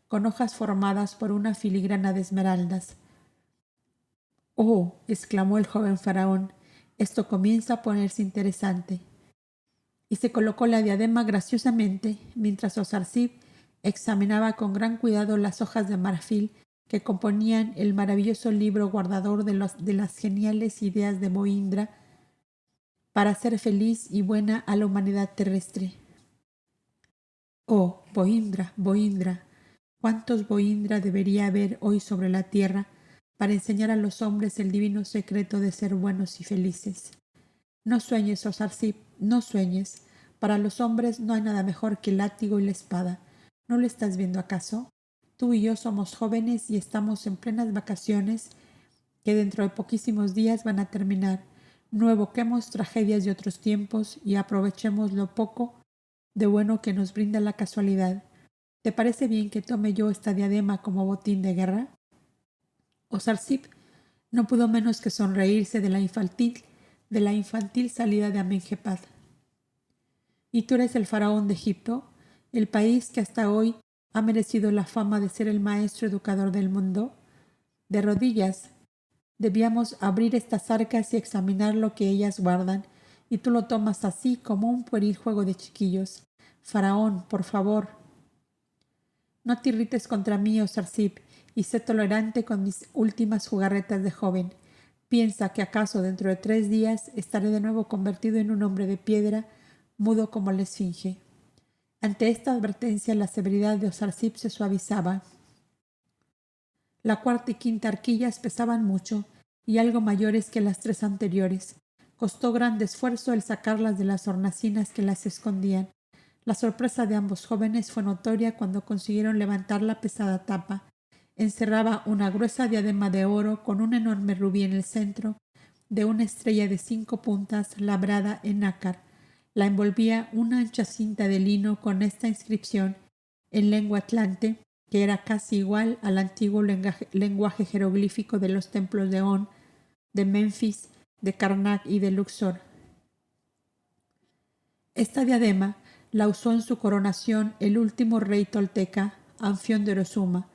con hojas formadas por una filigrana de esmeraldas. «¡Oh!», exclamó el joven faraón, «esto comienza a ponerse interesante». Y se colocó la diadema graciosamente mientras Osarsip examinaba con gran cuidado las hojas de marfil que componían el maravilloso libro guardador de las geniales ideas de Boindra para hacer feliz y buena a la humanidad terrestre. «Oh, Boindra, Boindra, cuántos Boindra debería haber hoy sobre la tierra para enseñar a los hombres el divino secreto de ser buenos y felices». «No sueñes, Osarsip, no sueñes. Para los hombres no hay nada mejor que el látigo y la espada. ¿No lo estás viendo acaso? Tú y yo somos jóvenes y estamos en plenas vacaciones que dentro de poquísimos días van a terminar. No evoquemos tragedias de otros tiempos y aprovechemos lo poco de bueno que nos brinda la casualidad. ¿Te parece bien que tome yo esta diadema como botín de guerra?» Osarsip No pudo menos que sonreírse de la infantil salida de Amenhotep. ¿Y tú eres el faraón de Egipto, el país que hasta hoy ha merecido la fama de ser el maestro educador del mundo? De rodillas, debíamos abrir estas arcas y examinar lo que ellas guardan, y tú lo tomas así como un pueril juego de chiquillos. Faraón, por favor, no te irrites contra mí, oh Sarsip, y sé tolerante con mis últimas jugarretas de joven. Piensa que acaso dentro de 3 días estaré de nuevo convertido en un hombre de piedra, mudo como la esfinge. Ante esta advertencia la severidad de Osarsip se suavizaba. La cuarta y quinta arquillas pesaban mucho, y algo mayores que las 3 anteriores. Costó grande esfuerzo el sacarlas de las hornacinas que las escondían. La sorpresa de ambos jóvenes fue notoria cuando consiguieron levantar la pesada tapa. Encerraba una gruesa diadema de oro con un enorme rubí en el centro, de una estrella de 5 puntas labrada en nácar. La envolvía una ancha cinta de lino con esta inscripción en lengua atlante, que era casi igual al antiguo lenguaje jeroglífico de los templos de On, de Memphis, de Karnak y de Luxor. Esta diadema la usó en su coronación el último rey tolteca, Anfión de Orozuma,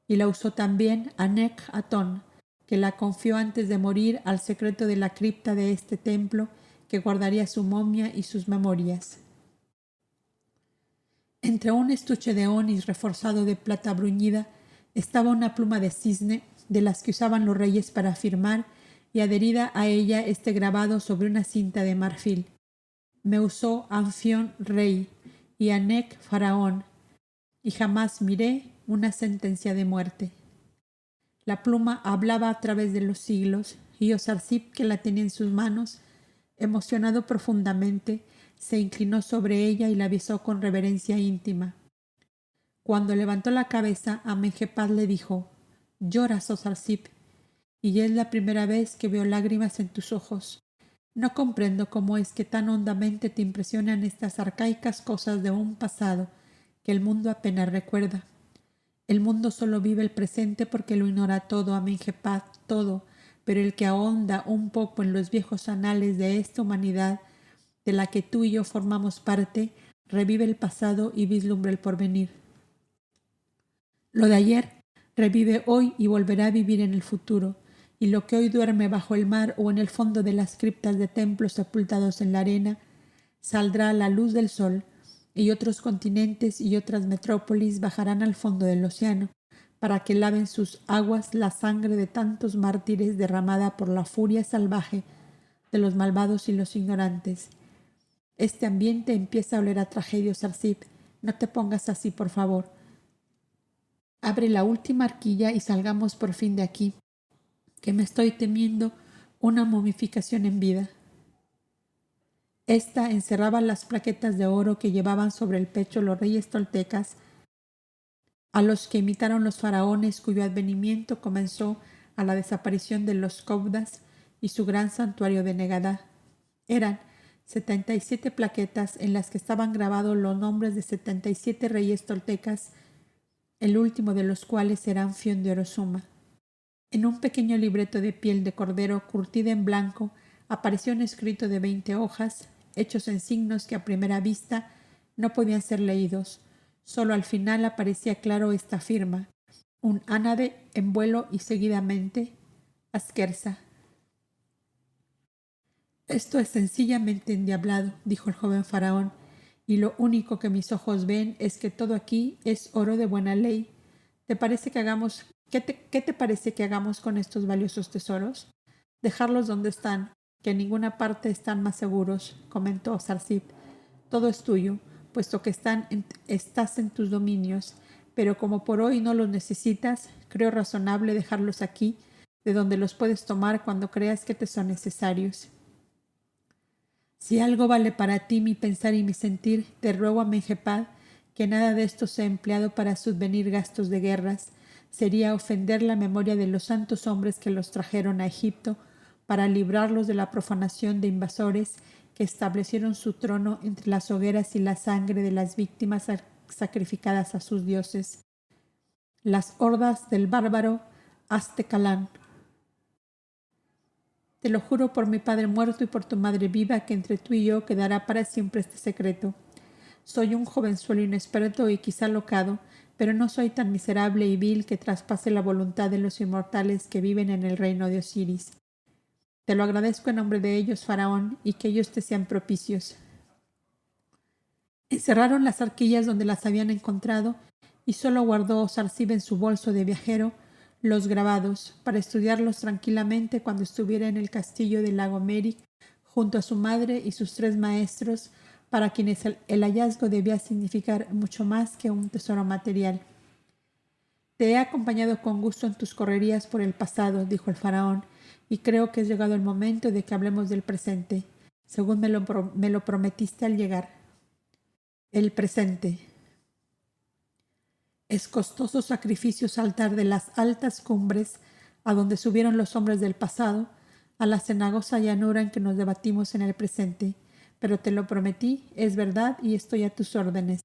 y la usó también Anek-Atón, que la confió antes de morir al secreto de la cripta de este templo, que guardaría su momia y sus memorias. Entre un estuche de onis reforzado de plata bruñida estaba una pluma de cisne, de las que usaban los reyes para firmar, y adherida a ella este grabado sobre una cinta de marfil: me usó Anfión rey y Anek faraón, y jamás miré una sentencia de muerte. La pluma hablaba a través de los siglos, y Osarsip, que la tenía en sus manos, emocionado profundamente, se inclinó sobre ella y la besó con reverencia íntima. Cuando levantó la cabeza, Amenhotep le dijo: «Lloras, Osarsip, y es la primera vez que veo lágrimas en tus ojos. No comprendo cómo es que tan hondamente te impresionan estas arcaicas cosas de un pasado que el mundo apenas recuerda. El mundo solo vive el presente porque lo ignora todo, Amenhotep, todo, pero el que ahonda un poco en los viejos anales de esta humanidad de la que tú y yo formamos parte, revive el pasado y vislumbra el porvenir. Lo de ayer revive hoy y volverá a vivir en el futuro, y lo que hoy duerme bajo el mar o en el fondo de las criptas de templos sepultados en la arena, saldrá a la luz del sol, y otros continentes y otras metrópolis bajarán al fondo del océano, para que laven sus aguas la sangre de tantos mártires derramada por la furia salvaje de los malvados y los ignorantes. Este ambiente empieza a oler a tragedia, Sarsip. No te pongas así, por favor. Abre la última arquilla y salgamos por fin de aquí, que me estoy temiendo una momificación en vida». Esta encerraba las plaquetas de oro que llevaban sobre el pecho los reyes toltecas, a los que imitaron los faraones cuyo advenimiento comenzó a la desaparición de los Cobdas y su gran santuario de Negadá. Eran 77 plaquetas en las que estaban grabados los nombres de 77 reyes toltecas, el último de los cuales era Anfión de Orozuma. En un pequeño libreto de piel de cordero curtida en blanco apareció un escrito de 20 hojas, hechos en signos que a primera vista no podían ser leídos. Solo al final aparecía claro esta firma: un ánade en vuelo, y seguidamente Askersa. «Esto es sencillamente endiablado», dijo el joven faraón, «y lo único que mis ojos ven es que todo aquí es oro de buena ley. ¿Te parece que hagamos, qué te parece que hagamos con estos valiosos tesoros? Dejarlos donde están, que en ninguna parte están más seguros», comentó Sarsip. «Todo es tuyo, puesto que estás en tus dominios, pero como por hoy no los necesitas, creo razonable dejarlos aquí, de donde los puedes tomar cuando creas que te son necesarios. Si algo vale para ti mi pensar y mi sentir, te ruego, Amenhotep, que nada de esto sea empleado para subvenir gastos de guerras. Sería ofender la memoria de los santos hombres que los trajeron a Egipto para librarlos de la profanación de invasores que establecieron su trono entre las hogueras y la sangre de las víctimas sacrificadas a sus dioses, las hordas del bárbaro Aztecalán. Te lo juro por mi padre muerto y por tu madre viva que entre tú y yo quedará para siempre este secreto. Soy un jovenzuelo inexperto y quizá locado, pero no soy tan miserable y vil que traspase la voluntad de los inmortales que viven en el reino de Osiris. Te lo agradezco en nombre de ellos, Faraón, y que ellos te sean propicios. Encerraron las arquillas donde las habían encontrado y solo guardó Sarsib en su bolso de viajero los grabados para estudiarlos tranquilamente cuando estuviera en el castillo del lago Merik junto a su madre y sus 3 maestros, para quienes el hallazgo debía significar mucho más que un tesoro material. Te he acompañado con gusto en tus correrías por el pasado, dijo el faraón, y creo que es llegado el momento de que hablemos del presente, según me lo prometiste al llegar. El presente. Es costoso sacrificio saltar de las altas cumbres a donde subieron los hombres del pasado a la cenagosa llanura en que nos debatimos en el presente, pero te lo prometí, es verdad y estoy a tus órdenes.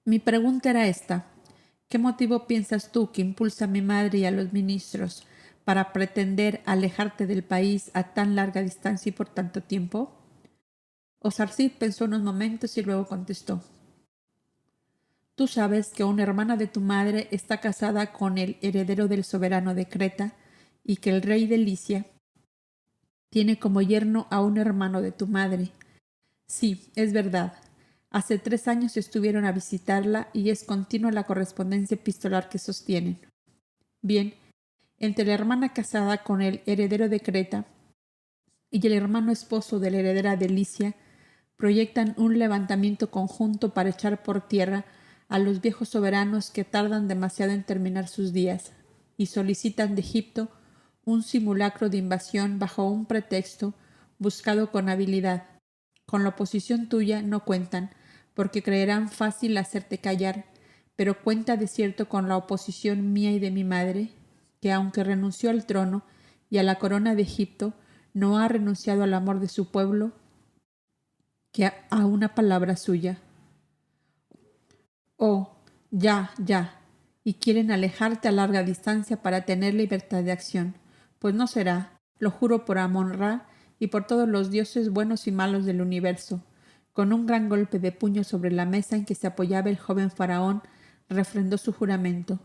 Mi pregunta era esta: ¿qué motivo piensas tú que impulsa a mi madre y a los ministros para pretender alejarte del país a tan larga distancia y por tanto tiempo? Osarsib pensó unos momentos y luego contestó: Tú sabes que una hermana de tu madre está casada con el heredero del soberano de Creta y que el rey de Licia tiene como yerno a un hermano de tu madre. Sí, es verdad. Hace 3 años estuvieron a visitarla y es continua la correspondencia epistolar que sostienen. Bien, entre la hermana casada con el heredero de Creta y el hermano esposo de la heredera de Licia proyectan un levantamiento conjunto para echar por tierra a los viejos soberanos que tardan demasiado en terminar sus días y solicitan de Egipto un simulacro de invasión bajo un pretexto buscado con habilidad. Con la oposición tuya no cuentan, porque creerán fácil hacerte callar, pero cuenta de cierto con la oposición mía y de mi madre, que aunque renunció al trono y a la corona de Egipto, no ha renunciado al amor de su pueblo que a una palabra suya. Oh, ya, y quieren alejarte a larga distancia para tener libertad de acción. Pues no será, lo juro por Amon-Ra y por todos los dioses buenos y malos del universo. Con un gran golpe de puño sobre la mesa en que se apoyaba el joven faraón, refrendó su juramento.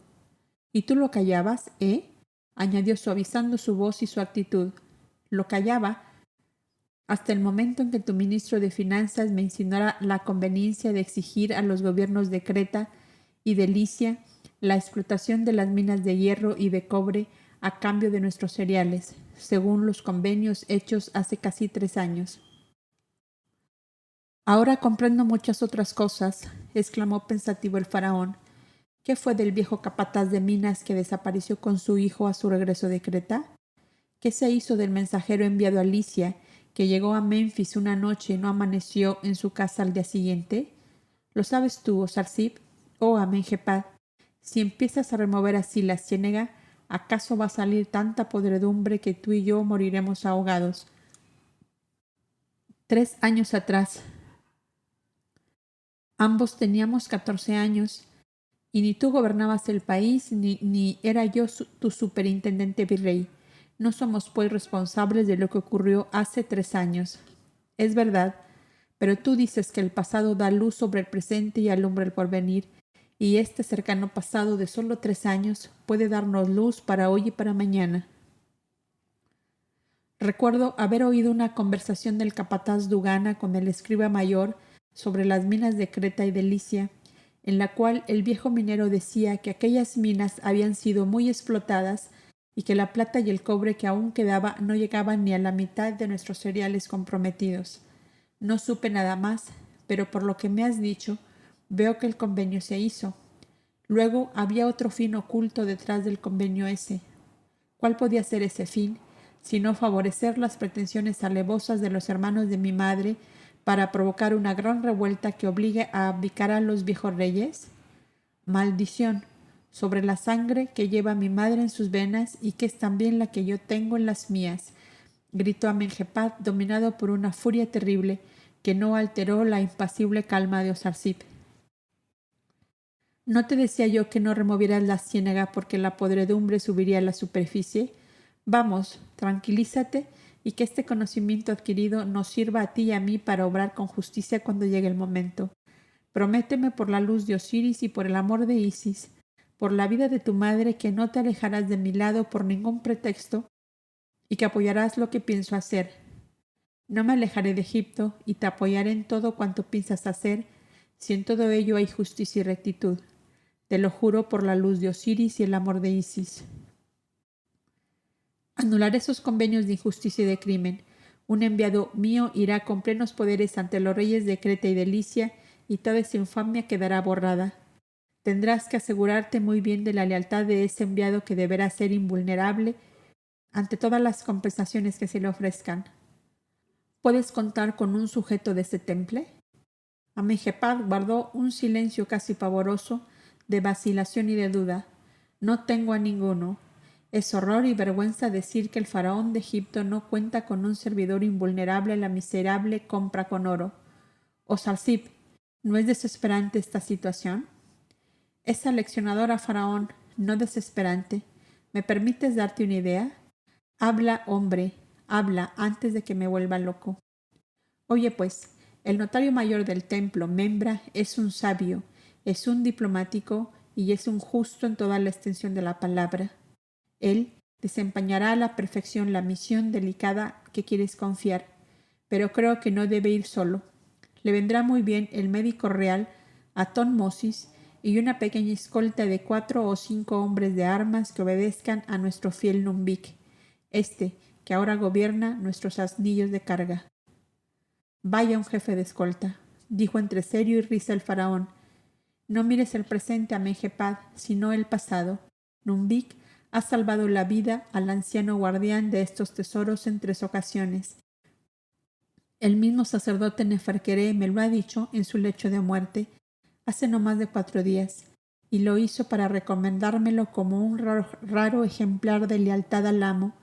¿Y tú lo callabas, añadió suavizando su voz y su actitud. Lo callaba hasta el momento en que tu ministro de Finanzas me insinuara la conveniencia de exigir a los gobiernos de Creta y de Licia la explotación de las minas de hierro y de cobre a cambio de nuestros cereales, según los convenios hechos hace casi 3 años. Ahora comprendo muchas otras cosas, exclamó pensativo el faraón. ¿Qué fue del viejo capataz de minas que desapareció con su hijo a su regreso de Creta? ¿Qué se hizo del mensajero enviado a Licia, que llegó a Menfis una noche y no amaneció en su casa al día siguiente? ¿Lo sabes tú, Osarsib? Oh, Amenhepad, si empiezas a remover así la ciénaga, ¿acaso va a salir tanta podredumbre que tú y yo moriremos ahogados? 3 años atrás, ambos teníamos 14 años, y ni tú gobernabas el país, ni era yo tu superintendente virrey. No somos, pues, responsables de lo que ocurrió hace 3 años. Es verdad, pero tú dices que el pasado da luz sobre el presente y alumbra el porvenir, y este cercano pasado de solo 3 años puede darnos luz para hoy y para mañana. Recuerdo haber oído una conversación del capataz Dugana con el escriba mayor sobre las minas de Creta y de Licia, en la cual el viejo minero decía que aquellas minas habían sido muy explotadas y que la plata y el cobre que aún quedaba no llegaban ni a la mitad de nuestros cereales comprometidos. No supe nada más, pero por lo que me has dicho, veo que el convenio se hizo. Luego había otro fin oculto detrás del convenio ese. ¿Cuál podía ser ese fin, sino favorecer las pretensiones alevosas de los hermanos de mi madre para provocar una gran revuelta que obligue a abdicar a los viejos reyes? Maldición sobre la sangre que lleva mi madre en sus venas y que es también la que yo tengo en las mías, gritó Amenhepad, dominado por una furia terrible que no alteró la impasible calma de Osarsib. ¿No te decía yo que no removieras la ciénaga porque la podredumbre subiría a la superficie? Vamos, tranquilízate y que este conocimiento adquirido nos sirva a ti y a mí para obrar con justicia cuando llegue el momento. Prométeme por la luz de Osiris y por el amor de Isis, por la vida de tu madre, que no te alejarás de mi lado por ningún pretexto y que apoyarás lo que pienso hacer. No me alejaré de Egipto y te apoyaré en todo cuanto piensas hacer, si en todo ello hay justicia y rectitud. Te lo juro por la luz de Osiris y el amor de Isis. Anularé esos convenios de injusticia y de crimen. Un enviado mío irá con plenos poderes ante los reyes de Creta y de Licia, y toda esa infamia quedará borrada. Tendrás que asegurarte muy bien de la lealtad de ese enviado, que deberá ser invulnerable ante todas las compensaciones que se le ofrezcan. ¿Puedes contar con un sujeto de ese temple? Amenhotep guardó un silencio casi pavoroso, de vacilación y de duda. No tengo a ninguno. Es horror y vergüenza decir que el faraón de Egipto no cuenta con un servidor invulnerable a la miserable compra con oro. Osarsip, ¿no es desesperante esta situación? Es aleccionadora, faraón, no desesperante. ¿Me permites darte una idea? Habla, hombre, habla antes de que me vuelva loco. Oye, pues, el notario mayor del templo, Membra, es un sabio, es un diplomático y es un justo en toda la extensión de la palabra. Él desempeñará a la perfección la misión delicada que quieres confiar, pero creo que no debe ir solo. Le vendrá muy bien el médico real, Atón-Mosis, y una pequeña escolta de 4 o 5 hombres de armas que obedezcan a nuestro fiel Numbik, que ahora gobierna nuestros asnillos de carga. Vaya un jefe de escolta, dijo entre serio y risa el faraón. No mires el presente, Amenhotep, sino el pasado. Numbik ha salvado la vida al anciano guardián de estos tesoros en 3 ocasiones. El mismo sacerdote Neferkere me lo ha dicho en su lecho de muerte hace no más de 4 días, y lo hizo para recomendármelo como un raro ejemplar de lealtad al amo,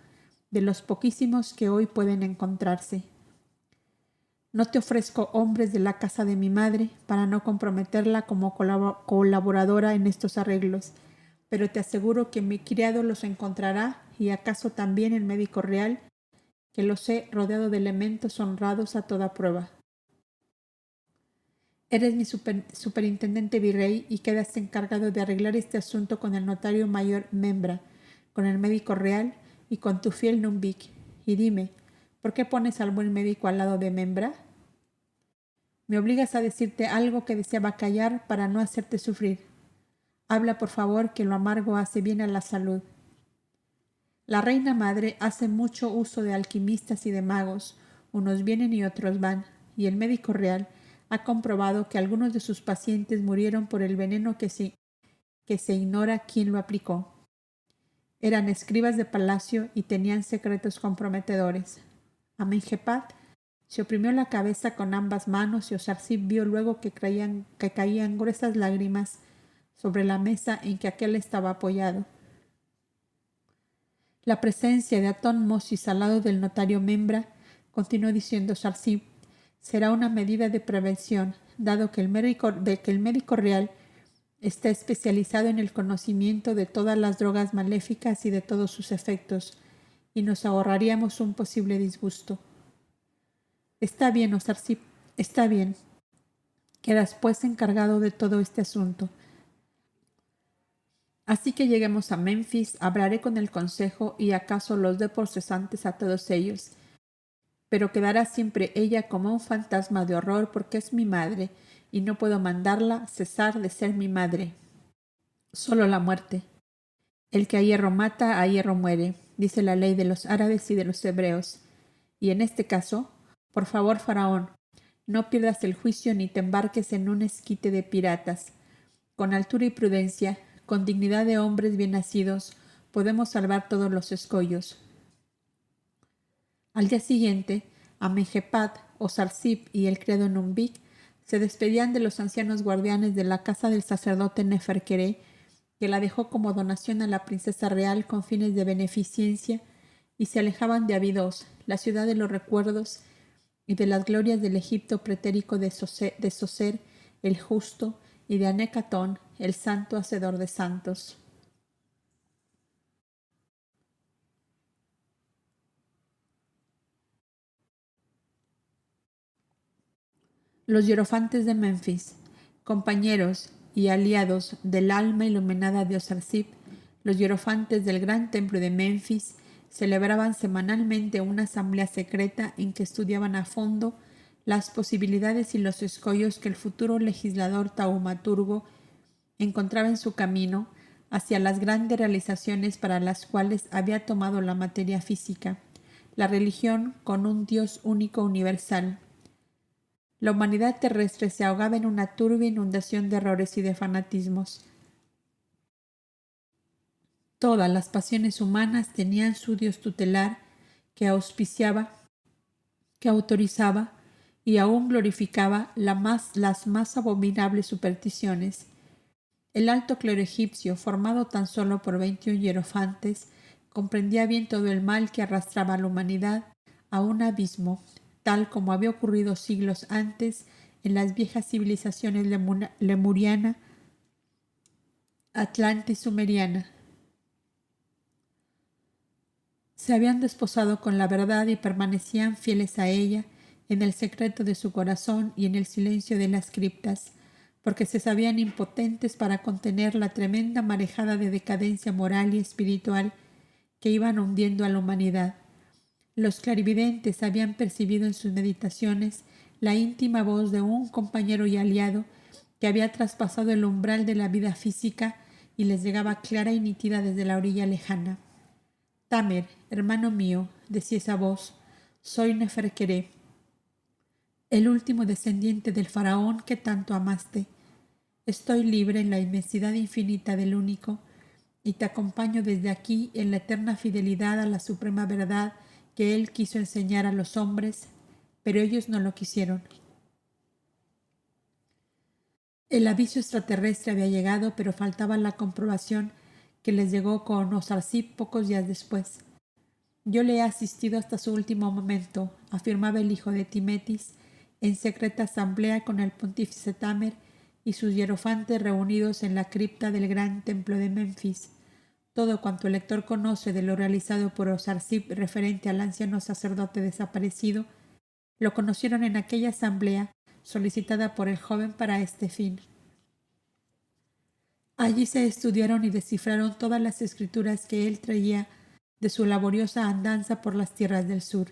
de los poquísimos que hoy pueden encontrarse. No te ofrezco hombres de la casa de mi madre para no comprometerla como colaboradora en estos arreglos, pero te aseguro que mi criado los encontrará, y acaso también el médico real, que los he rodeado de elementos honrados a toda prueba. Eres mi superintendente virrey y quedas encargado de arreglar este asunto con el notario mayor Membra, con el médico real y con tu fiel Numbik. Y dime, ¿por qué pones al buen médico al lado de Membra? Me obligas a decirte algo que deseaba callar para no hacerte sufrir. Habla, por favor, que lo amargo hace bien a la salud. La reina madre hace mucho uso de alquimistas y de magos. Unos vienen y otros van, y el médico real ha comprobado que algunos de sus pacientes murieron por el veneno que se ignora quién lo aplicó. Eran escribas de palacio y tenían secretos comprometedores. Amenhotep se oprimió la cabeza con ambas manos, y Osarsip vio luego que caían gruesas lágrimas sobre la mesa en que aquél estaba apoyado. La presencia de Atón-Mosis al lado del notario Membra, continuó diciendo Osarsip, será una medida de prevención, dado que el médico real está especializado en el conocimiento de todas las drogas maléficas y de todos sus efectos, y nos ahorraríamos un posible disgusto. Está bien, Osarsip, está bien. Quedas pues encargado de todo este asunto. Así que lleguemos a Menfis, hablaré con el consejo y acaso los dé por cesantes a todos ellos. Pero quedará siempre ella como un fantasma de horror, porque es mi madre y no puedo mandarla cesar de ser mi madre. Solo la muerte. El que a hierro mata, a hierro muere, dice la ley de los árabes y de los hebreos. Y en este caso, por favor, faraón, no pierdas el juicio ni te embarques en un esquite de piratas. Con altura y prudencia, con dignidad de hombres bien nacidos, podemos salvar todos los escollos. Al día siguiente, Amenhotep, Osarsip y el criado Numbik se despedían de los ancianos guardianes de la casa del sacerdote Neferkere, que la dejó como donación a la princesa real con fines de beneficencia, y se alejaban de Abidos, la ciudad de los recuerdos y de las glorias del Egipto pretérico de Soser, el justo, y de Anecatón, el santo hacedor de santos. Los hierofantes de Menfis, compañeros y aliados del alma iluminada de Osarsip, los hierofantes del gran templo de Menfis, celebraban semanalmente una asamblea secreta en que estudiaban a fondo las posibilidades y los escollos que el futuro legislador taumaturgo encontraba en su camino hacia las grandes realizaciones para las cuales había tomado la materia física, la religión con un Dios único universal. La humanidad terrestre se ahogaba en una turbia inundación de errores y de fanatismos. Todas las pasiones humanas tenían su Dios tutelar que auspiciaba, que autorizaba y aún glorificaba las más abominables supersticiones. El alto clero egipcio, formado tan solo por 21 hierofantes, comprendía bien todo el mal que arrastraba a la humanidad a un abismo, tal como había ocurrido siglos antes en las viejas civilizaciones lemuriana, atlante y sumeriana. Se habían desposado con la verdad y permanecían fieles a ella en el secreto de su corazón y en el silencio de las criptas, porque se sabían impotentes para contener la tremenda marejada de decadencia moral y espiritual que iban hundiendo a la humanidad. Los clarividentes habían percibido en sus meditaciones la íntima voz de un compañero y aliado que había traspasado el umbral de la vida física y les llegaba clara y nítida desde la orilla lejana. Tamer, hermano mío, decía esa voz, soy Neferkere, el último descendiente del faraón que tanto amaste. Estoy libre en la inmensidad infinita del único y te acompaño desde aquí en la eterna fidelidad a la suprema verdad que él quiso enseñar a los hombres, pero ellos no lo quisieron. El aviso extraterrestre había llegado, pero faltaba la comprobación que les llegó con Osarsip pocos días después. Yo le he asistido hasta su último momento, afirmaba el hijo de Timetis, en secreta asamblea con el pontífice Tamer y sus hierofantes reunidos en la cripta del gran templo de Menfis. Todo cuanto el lector conoce de lo realizado por Osarsip referente al anciano sacerdote desaparecido, lo conocieron en aquella asamblea solicitada por el joven para este fin. Allí se estudiaron y descifraron todas las escrituras que él traía de su laboriosa andanza por las tierras del sur.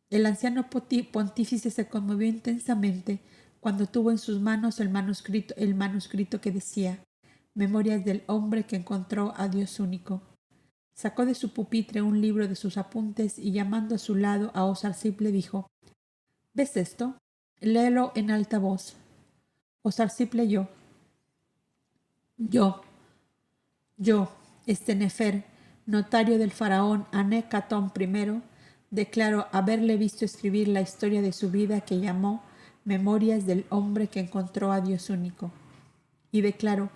El anciano pontífice se conmovió intensamente cuando tuvo en sus manos el manuscrito que decía Memorias del hombre que encontró a Dios único. Sacó de su pupitre un libro de sus apuntes y llamando a su lado a Osarsip le dijo: ¿Ves esto? Léelo en alta voz. Osarsip leyó: Yo, Nefer, notario del faraón Anekatón I, declaro haberle visto escribir la historia de su vida que llamó Memorias del hombre que encontró a Dios único. Y declaro,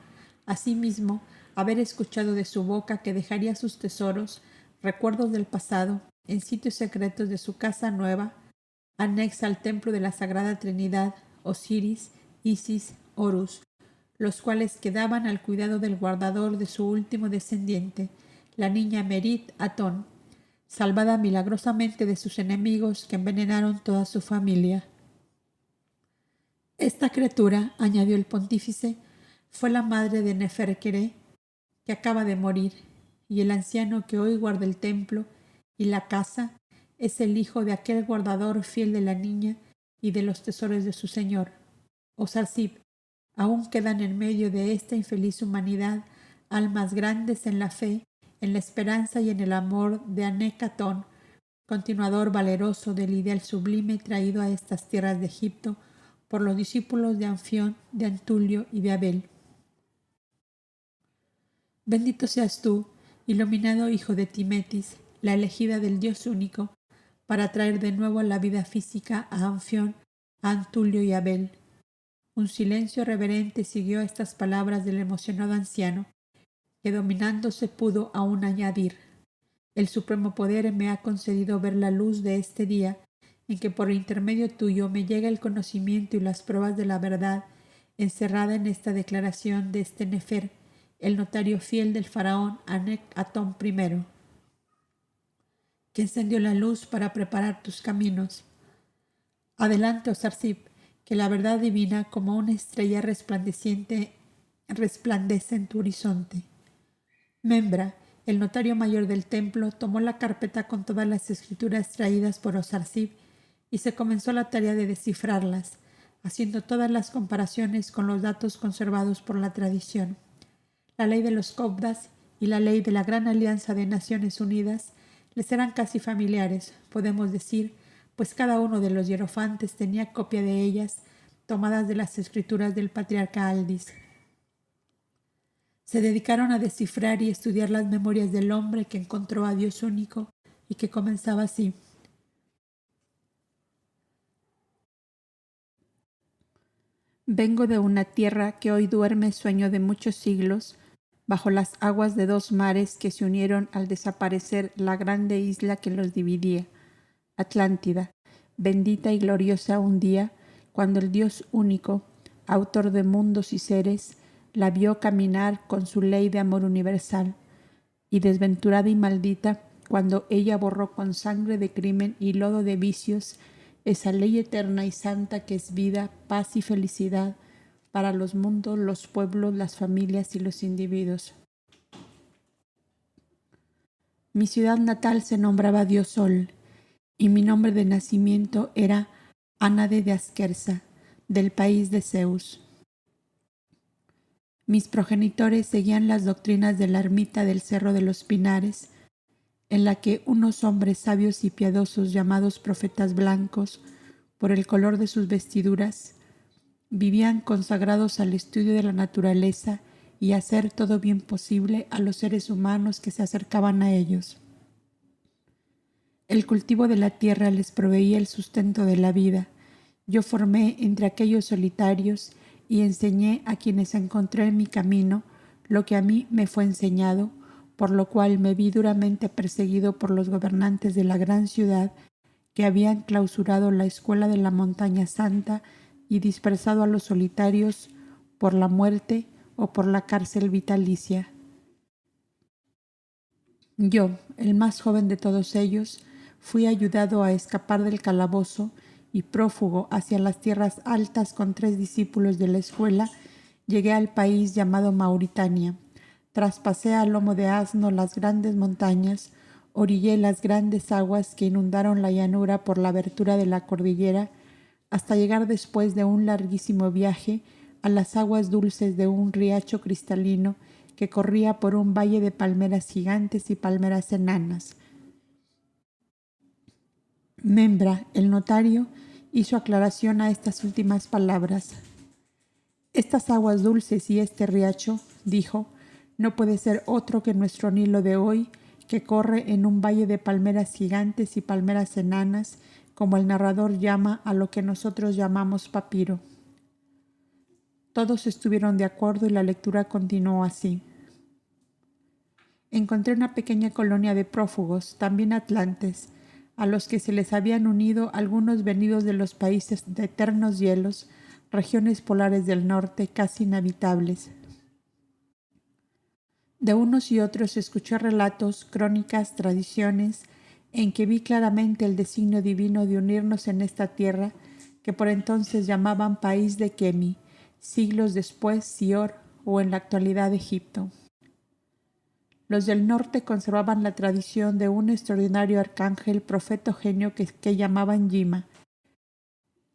asimismo, haber escuchado de su boca que dejaría sus tesoros, recuerdos del pasado, en sitios secretos de su casa nueva, anexa al templo de la Sagrada Trinidad, Osiris, Isis, Horus, los cuales quedaban al cuidado del guardador de su último descendiente, la niña Merit Atón, salvada milagrosamente de sus enemigos que envenenaron toda su familia. Esta criatura, añadió el pontífice, fue la madre de Neferkere, que acaba de morir, y el anciano que hoy guarda el templo y la casa es el hijo de aquel guardador fiel de la niña y de los tesoros de su señor. Osarsip, aún quedan en medio de esta infeliz humanidad almas grandes en la fe, en la esperanza y en el amor de Anekatón, continuador valeroso del ideal sublime traído a estas tierras de Egipto por los discípulos de Anfión, de Antulio y de Abel. Bendito seas tú, iluminado hijo de Timetis, la elegida del Dios único, para traer de nuevo a la vida física a Anfión, a Antulio y Abel. Un silencio reverente siguió a estas palabras del emocionado anciano, que dominándose pudo aún añadir: el supremo poder me ha concedido ver la luz de este día, en que por intermedio tuyo me llega el conocimiento y las pruebas de la verdad encerrada en esta declaración de este Nefer, el notario fiel del faraón Anekatón I, que encendió la luz para preparar tus caminos. Adelante, Osarsip, que la verdad divina como una estrella resplandeciente resplandece en tu horizonte. Membra, el notario mayor del templo, tomó la carpeta con todas las escrituras traídas por Osarsib y se comenzó la tarea de descifrarlas, haciendo todas las comparaciones con los datos conservados por la tradición. La ley de los Cobdas y la ley de la Gran Alianza de Naciones Unidas les eran casi familiares, podemos decir, pues cada uno de los hierofantes tenía copia de ellas, tomadas de las escrituras del patriarca Aldis. Se dedicaron a descifrar y estudiar las memorias del hombre que encontró a Dios único y que comenzaba así. Vengo de una tierra que hoy duerme sueño de muchos siglos, bajo las aguas de dos mares que se unieron al desaparecer la grande isla que los dividía, Atlántida, bendita y gloriosa un día, cuando el Dios único, autor de mundos y seres, la vio caminar con su ley de amor universal, y desventurada y maldita, cuando ella borró con sangre de crimen y lodo de vicios esa ley eterna y santa que es vida, paz y felicidad para los mundos, los pueblos, las familias y los individuos. Mi ciudad natal se nombraba Dios Sol, y mi nombre de nacimiento era Anade de Askersa, del país de Zeus. Mis progenitores seguían las doctrinas de la ermita del Cerro de los Pinares, en la que unos hombres sabios y piadosos llamados profetas blancos, por el color de sus vestiduras, vivían consagrados al estudio de la naturaleza y a hacer todo bien posible a los seres humanos que se acercaban a ellos. El cultivo de la tierra les proveía el sustento de la vida. Yo formé entre aquellos solitarios y enseñé a quienes encontré en mi camino lo que a mí me fue enseñado, por lo cual me vi duramente perseguido por los gobernantes de la gran ciudad que habían clausurado la escuela de la montaña santa y dispersado a los solitarios por la muerte o por la cárcel vitalicia. Yo, el más joven de todos ellos, fui ayudado a escapar del calabozo y prófugo hacia las tierras altas con 3 discípulos de la escuela, llegué al país llamado Mauritania. Traspasé a lomo de asno las grandes montañas, orillé las grandes aguas que inundaron la llanura por la abertura de la cordillera, hasta llegar después de un larguísimo viaje a las aguas dulces de un riacho cristalino que corría por un valle de palmeras gigantes y palmeras enanas. Membra, el notario, hizo aclaración a estas últimas palabras. Estas aguas dulces y este riacho, dijo, no puede ser otro que nuestro Nilo de hoy, que corre en un valle de palmeras gigantes y palmeras enanas, como el narrador llama a lo que nosotros llamamos papiro. Todos estuvieron de acuerdo y la lectura continuó así. Encontré una pequeña colonia de prófugos, también atlantes, a los que se les habían unido algunos venidos de los países de eternos hielos, regiones polares del norte casi inhabitables. De unos y otros escuché relatos, crónicas, tradiciones, en que vi claramente el designio divino de unirnos en esta tierra que por entonces llamaban país de Kemi, siglos después Sior o en la actualidad Egipto. Los del norte conservaban la tradición de un extraordinario arcángel profeto-genio que llamaban Yima,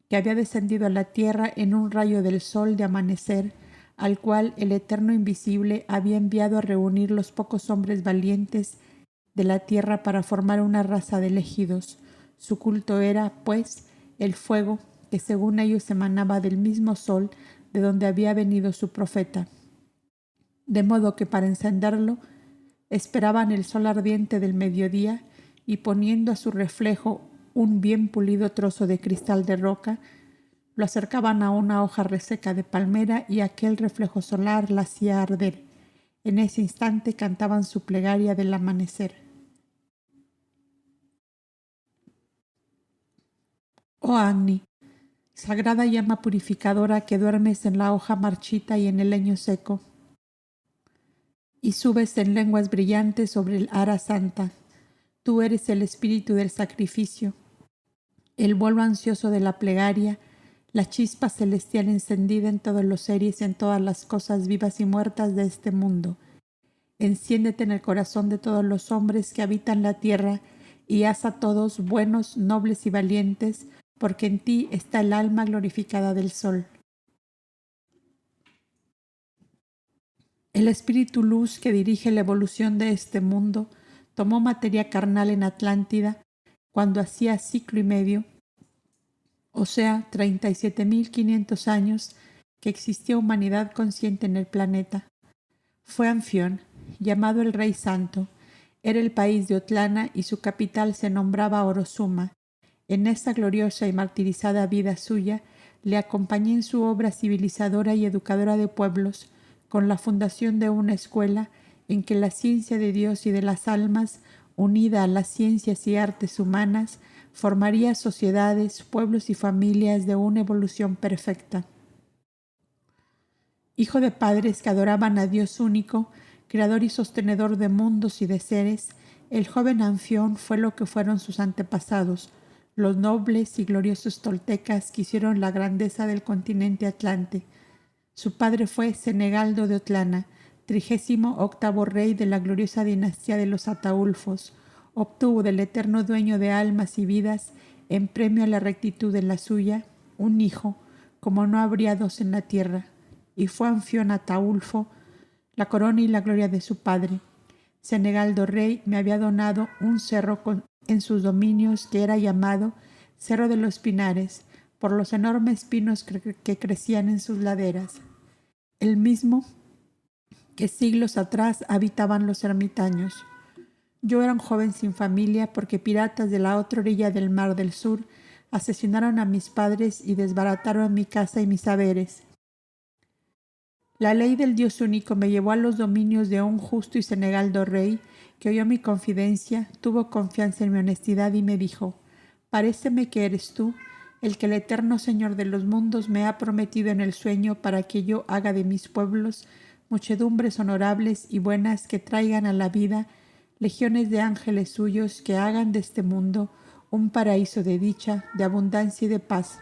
que había descendido a la tierra en un rayo del sol de amanecer, al cual el Eterno Invisible había enviado a reunir los pocos hombres valientes de la tierra para formar una raza de elegidos. Su culto era, pues, el fuego que según ellos emanaba del mismo sol de donde había venido su profeta. De modo que para encenderlo esperaban el sol ardiente del mediodía y poniendo a su reflejo un bien pulido trozo de cristal de roca, lo acercaban a una hoja reseca de palmera y aquel reflejo solar la hacía arder. En ese instante cantaban su plegaria del amanecer. Oh Agni, sagrada llama purificadora que duermes en la hoja marchita y en el leño seco, y subes en lenguas brillantes sobre el ara santa. Tú eres el espíritu del sacrificio, el vuelo ansioso de la plegaria, la chispa celestial encendida en todos los seres y en todas las cosas vivas y muertas de este mundo. Enciéndete en el corazón de todos los hombres que habitan la tierra y haz a todos buenos, nobles y valientes, porque en ti está el alma glorificada del sol. El espíritu luz que dirige la evolución de este mundo tomó materia carnal en Atlántida cuando hacía ciclo y medio, o sea, 37.500 años, que existía humanidad consciente en el planeta. Fue Anfión, llamado el Rey Santo. Era el país de Otlana y su capital se nombraba Orozuma. En esta gloriosa y martirizada vida suya le acompañé en su obra civilizadora y educadora de pueblos, con la fundación de una escuela en que la ciencia de Dios y de las almas, unida a las ciencias y artes humanas, formaría sociedades, pueblos y familias de una evolución perfecta. Hijo de padres que adoraban a Dios único, creador y sostenedor de mundos y de seres, el joven Anfión fue lo que fueron sus antepasados, los nobles y gloriosos toltecas que hicieron la grandeza del continente atlante. Su padre fue Senegaldo de Otlana, 38º rey de la gloriosa dinastía de los Ataulfos. Obtuvo del eterno dueño de almas y vidas, en premio a la rectitud de la suya, un hijo, como no habría dos en la tierra, y fue Anfión Ataulfo, la corona y la gloria de su padre. Senegaldo rey me había donado un cerro en sus dominios que era llamado Cerro de los Pinares, por los enormes pinos que crecían en sus laderas. El mismo que siglos atrás habitaban los ermitaños. Yo era un joven sin familia porque piratas de la otra orilla del Mar del Sur asesinaron a mis padres y desbarataron mi casa y mis haberes. La ley del Dios único me llevó a los dominios de un justo y senegaldo rey que oyó mi confidencia, tuvo confianza en mi honestidad y me dijo: «Paréceme que eres tú, el que el eterno Señor de los mundos me ha prometido en el sueño para que yo haga de mis pueblos muchedumbres honorables y buenas que traigan a la vida legiones de ángeles suyos que hagan de este mundo un paraíso de dicha, de abundancia y de paz.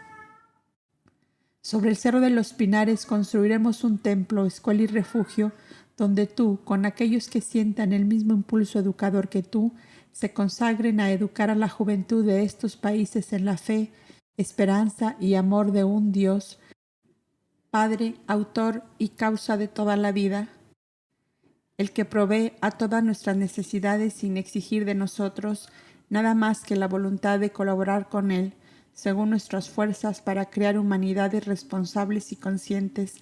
Sobre el Cerro de los Pinares construiremos un templo, escuela y refugio, donde tú, con aquellos que sientan el mismo impulso educador que tú, se consagren a educar a la juventud de estos países en la fe, esperanza y amor de un Dios, Padre, autor y causa de toda la vida, el que provee a todas nuestras necesidades sin exigir de nosotros nada más que la voluntad de colaborar con Él, según nuestras fuerzas, para crear humanidades responsables y conscientes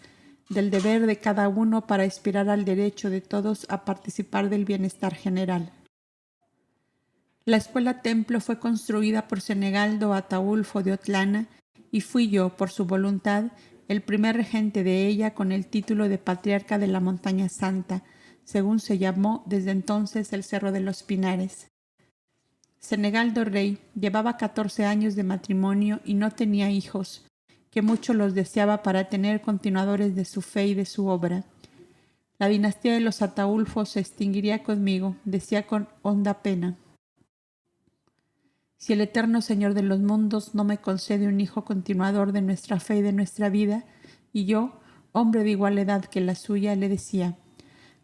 del deber de cada uno para aspirar al derecho de todos a participar del bienestar general. La escuela templo fue construida por Senegaldo Ataulfo de Otlana y fui yo, por su voluntad, el primer regente de ella con el título de patriarca de la Montaña Santa, según se llamó desde entonces el Cerro de los Pinares. Senegaldo rey llevaba 14 años de matrimonio y no tenía hijos, que mucho los deseaba para tener continuadores de su fe y de su obra. La dinastía de los Ataulfos se extinguiría conmigo, decía con honda pena. Si el eterno Señor de los mundos no me concede un hijo continuador de nuestra fe y de nuestra vida, y yo, hombre de igual edad que la suya, le decía: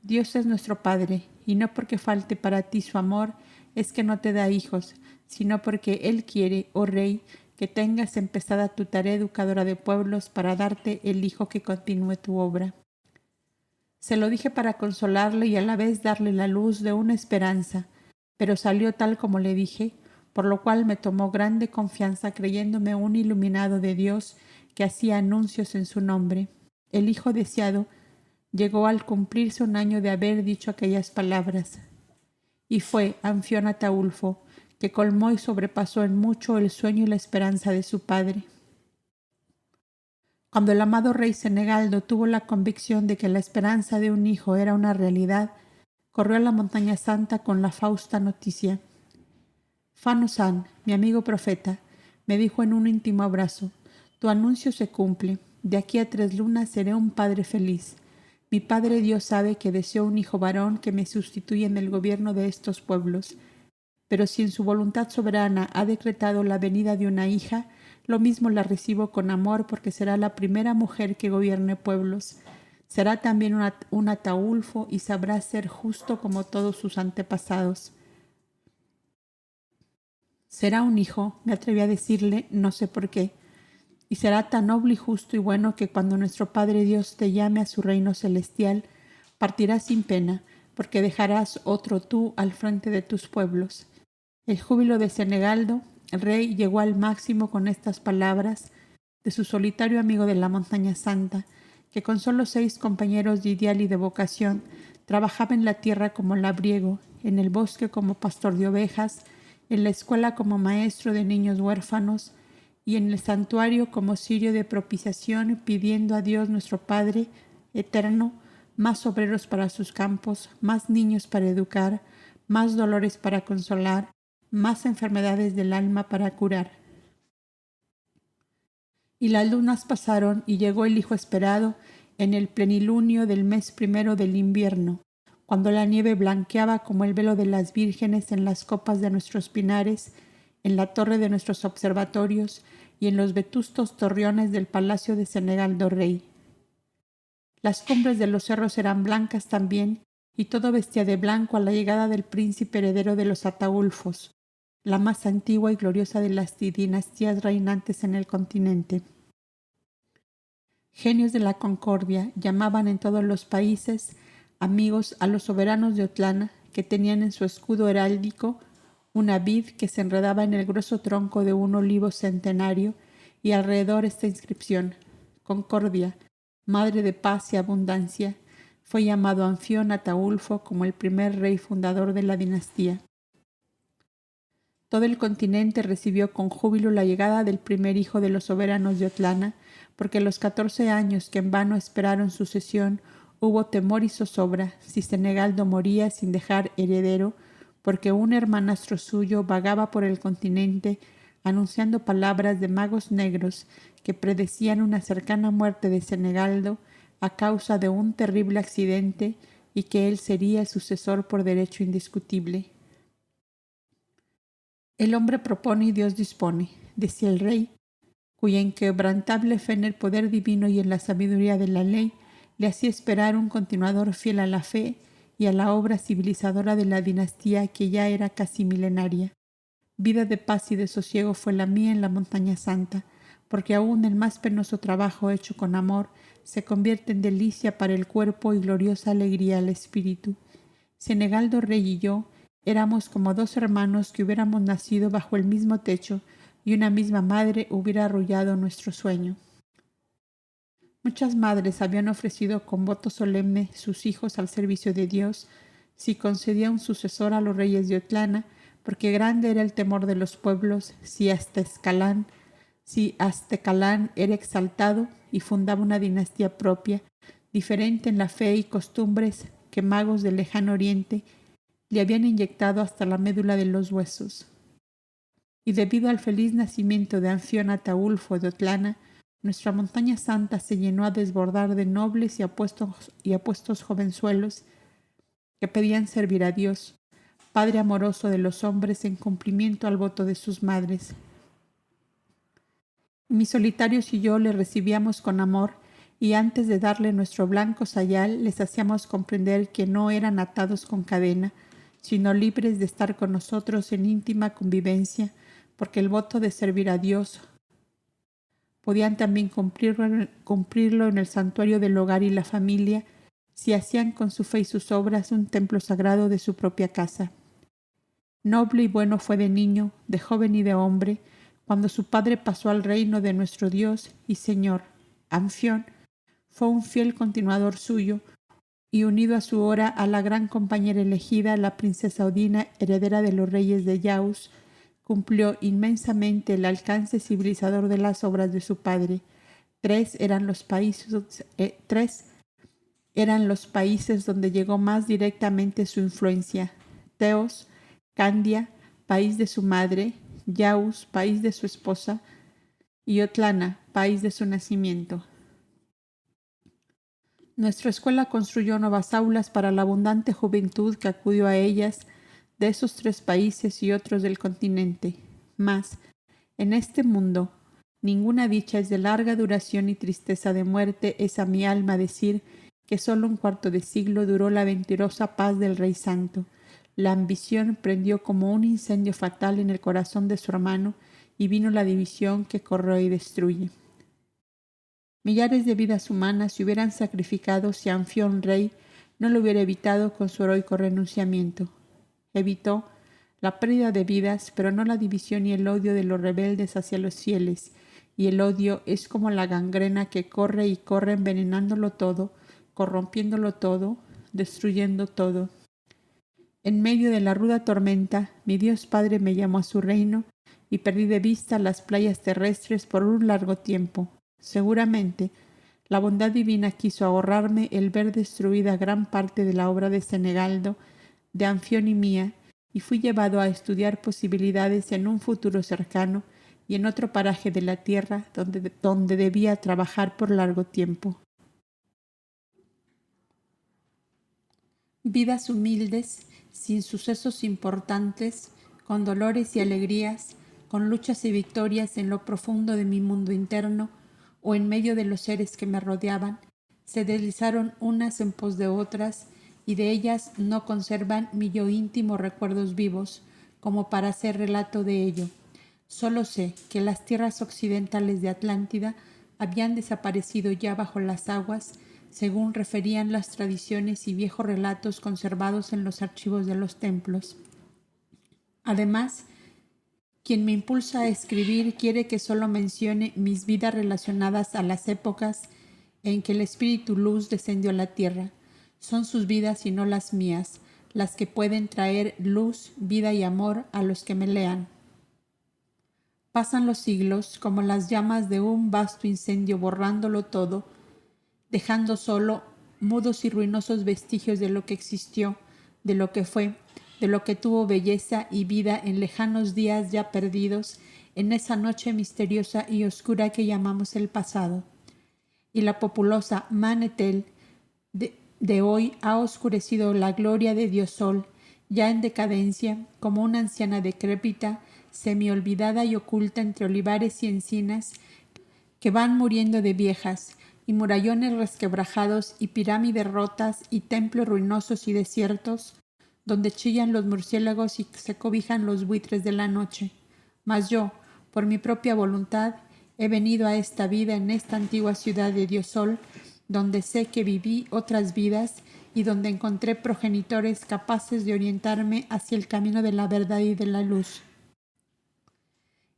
Dios es nuestro Padre, y no porque falte para ti su amor es que no te da hijos, sino porque Él quiere, oh Rey, que tengas empezada tu tarea educadora de pueblos para darte el hijo que continúe tu obra. Se lo dije para consolarle y a la vez darle la luz de una esperanza, pero salió tal como le dije, por lo cual me tomó grande confianza creyéndome un iluminado de Dios que hacía anuncios en su nombre. El hijo deseado llegó al cumplirse 1 año de haber dicho aquellas palabras. Y fue Anfión Ataulfo, que colmó y sobrepasó en mucho el sueño y la esperanza de su padre. Cuando el amado rey Senegaldo tuvo la convicción de que la esperanza de un hijo era una realidad, corrió a la Montaña Santa con la fausta noticia. Fano-san, mi amigo profeta, me dijo en un íntimo abrazo: tu anuncio se cumple. De aquí a 3 lunas seré un padre feliz. Mi Padre Dios sabe que deseo un hijo varón que me sustituya en el gobierno de estos pueblos. Pero si en su voluntad soberana ha decretado la venida de una hija, Lo mismo la recibo con amor porque será la primera mujer que gobierne pueblos. Será también un Ataulfo y sabrá ser justo como todos sus antepasados. Será un hijo, me atreví a decirle, no sé por qué, y será tan noble y justo y bueno que cuando nuestro Padre Dios te llame a su reino celestial, partirás sin pena, porque dejarás otro tú al frente de tus pueblos. El júbilo de Senegaldo, el rey, llegó al máximo con estas palabras de su solitario amigo de la montaña santa, que con solo 6 compañeros de ideal y de vocación trabajaba en la tierra como labriego, en el bosque como pastor de ovejas, en la escuela como maestro de niños huérfanos y en el santuario como cirio de propiciación, pidiendo a Dios nuestro Padre eterno más obreros para sus campos, más niños para educar, más dolores para consolar, más enfermedades del alma para curar. Y las lunas pasaron y llegó el hijo esperado en el plenilunio del mes primero del invierno, cuando la nieve blanqueaba como el velo de las vírgenes en las copas de nuestros pinares, en la torre de nuestros observatorios y en los vetustos torreones del palacio de Senegaldo Rey. Las cumbres de los cerros eran blancas también, y todo vestía de blanco a la llegada del príncipe heredero de los Ataulfos, la más antigua y gloriosa de las dinastías reinantes en el continente. Genios de la concordia llamaban en todos los países amigos a los soberanos de Otlana, que tenían en su escudo heráldico una vid que se enredaba en el grueso tronco de un olivo centenario y alrededor esta inscripción: Concordia, madre de paz y abundancia. Fue llamado Anfión Ataulfo como el primer rey fundador de la dinastía. Todo el continente recibió con júbilo la llegada del primer hijo de los soberanos de Otlana, porque los 14 años que en vano esperaron sucesión hubo temor y zozobra si Senegaldo moría sin dejar heredero, porque un hermanastro suyo vagaba por el continente anunciando palabras de magos negros que predecían una cercana muerte de Senegaldo a causa de un terrible accidente y que él sería el sucesor por derecho indiscutible. El hombre propone y Dios dispone, decía el rey, cuya inquebrantable fe en el poder divino y en la sabiduría de la ley le hacía esperar un continuador fiel a la fe y a la obra civilizadora de la dinastía que ya era casi milenaria. Vida de paz y de sosiego fue la mía en la montaña santa, porque aún el más penoso trabajo hecho con amor se convierte en delicia para el cuerpo y gloriosa alegría al espíritu. Senegaldo Rey y yo éramos como 2 hermanos que hubiéramos nacido bajo el mismo techo y una misma madre hubiera arrullado nuestro sueño. Muchas madres habían ofrecido con voto solemne sus hijos al servicio de Dios si concedía un sucesor a los reyes de Otlana, porque grande era el temor de los pueblos si Aztecalán era exaltado y fundaba una dinastía propia, diferente en la fe y costumbres que magos del lejano oriente le habían inyectado hasta la médula de los huesos. Y debido al feliz nacimiento de Anfión Ataulfo de Otlana, nuestra montaña santa se llenó a desbordar de nobles y apuestos jovenzuelos que pedían servir a Dios, Padre amoroso de los hombres, en cumplimiento al voto de sus madres. Mis solitarios y yo le recibíamos con amor, y antes de darle nuestro blanco sayal les hacíamos comprender que no eran atados con cadena, sino libres de estar con nosotros en íntima convivencia, porque el voto de servir a Dios podían también cumplirlo en el santuario del hogar y la familia, si hacían con su fe y sus obras un templo sagrado de su propia casa. Noble y bueno fue de niño, de joven y de hombre, cuando su padre pasó al reino de nuestro Dios y Señor. Anfión fue un fiel continuador suyo, y unido a su hora a la gran compañera elegida, la princesa Odina, heredera de los reyes de Yaus, cumplió inmensamente el alcance civilizador de las obras de su padre. 3 eran los países donde llegó más directamente su influencia: Teos, Candia, país de su madre; Yaus, país de su esposa; y Otlana, país de su nacimiento. Nuestra escuela construyó nuevas aulas para la abundante juventud que acudió a ellas de esos 3 países y otros del continente. Mas, en este mundo, Ninguna dicha es de larga duración y tristeza de muerte es a mi alma decir que solo un cuarto de siglo duró la venturosa paz del Rey Santo. La ambición prendió como un incendio fatal en el corazón de su hermano y vino la división que corroe y destruye. Millares de vidas humanas se hubieran sacrificado si Anfión Rey no lo hubiera evitado con su heroico renunciamiento. Evitó la pérdida de vidas, pero no la división y el odio de los rebeldes hacia los fieles, y el odio es como la gangrena que corre y corre envenenándolo todo, corrompiéndolo todo, destruyendo todo. En medio de la ruda tormenta, mi Dios Padre me llamó a su reino y perdí de vista las playas terrestres por un largo tiempo. Seguramente, la bondad divina quiso ahorrarme el ver destruida gran parte de la obra de Senegaldo, de Anfión y mía, y fui llevado a estudiar posibilidades en un futuro cercano y en otro paraje de la tierra donde debía trabajar por largo tiempo. Vidas humildes, sin sucesos importantes, con dolores y alegrías, con luchas y victorias en lo profundo de mi mundo interno o en medio de los seres que me rodeaban, se deslizaron unas en pos de otras y de ellas no conservan mi yo íntimo recuerdos vivos como para hacer relato de ello. Solo sé que las tierras occidentales de Atlántida habían desaparecido ya bajo las aguas, según referían las tradiciones y viejos relatos conservados en los archivos de los templos. Además, quien me impulsa a escribir quiere que solo mencione mis vidas relacionadas a las épocas en que el Espíritu Luz descendió a la tierra. Son sus vidas y no las mías, las que pueden traer luz, vida y amor a los que me lean. Pasan los siglos como las llamas de un vasto incendio borrándolo todo, dejando solo mudos y ruinosos vestigios de lo que existió, de lo que fue, de lo que tuvo belleza y vida en lejanos días ya perdidos, en esa noche misteriosa y oscura que llamamos el pasado. Y la populosa Manetel de hoy ha oscurecido la gloria de Dios Sol, ya en decadencia, como una anciana decrépita, semi-olvidada y oculta entre olivares y encinas, que van muriendo de viejas, y murallones resquebrajados y pirámides rotas y templos ruinosos y desiertos, donde chillan los murciélagos y se cobijan los buitres de la noche. Mas yo, por mi propia voluntad, he venido a esta vida en esta antigua ciudad de Dios Sol, donde sé que viví otras vidas y donde encontré progenitores capaces de orientarme hacia el camino de la verdad y de la luz.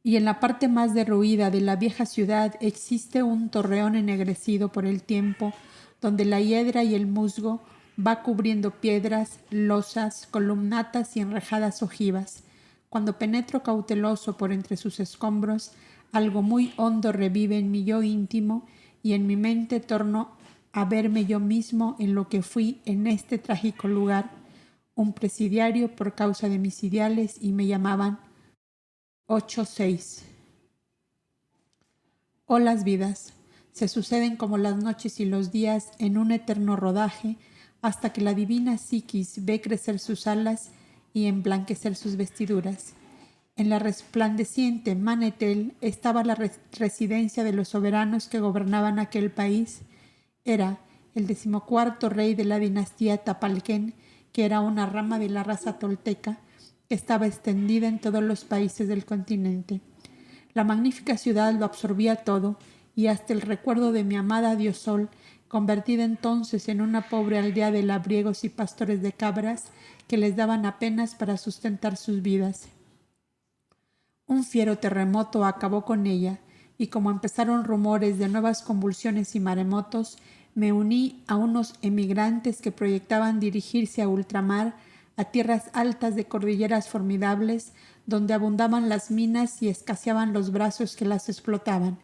Y en la parte más derruida de la vieja ciudad existe un torreón ennegrecido por el tiempo, donde la hiedra y el musgo va cubriendo piedras, losas, columnatas y enrejadas ojivas. Cuando penetro cauteloso por entre sus escombros, algo muy hondo revive en mi yo íntimo y en mi mente torno a verme yo mismo en lo que fui en este trágico lugar, un presidiario por causa de mis ideales, y me llamaban 8:6. Oh, las vidas se suceden como las noches y los días en un eterno rodaje, hasta que la divina psiquis ve crecer sus alas y emblanquecer sus vestiduras. En la resplandeciente Manetel estaba la residencia de los soberanos que gobernaban aquel país. Era el 14º rey de la dinastía Tapalquén, que era una rama de la raza tolteca, que estaba extendida en todos los países del continente. La magnífica ciudad lo absorbía todo, y hasta el recuerdo de mi amada Dios Sol, convertida entonces en una pobre aldea de labriegos y pastores de cabras que les daban apenas para sustentar sus vidas. Un fiero terremoto acabó con ella, y como empezaron rumores de nuevas convulsiones y maremotos, me uní a unos emigrantes que proyectaban dirigirse a ultramar, a tierras altas de cordilleras formidables, donde abundaban las minas y escaseaban los brazos que las explotaban.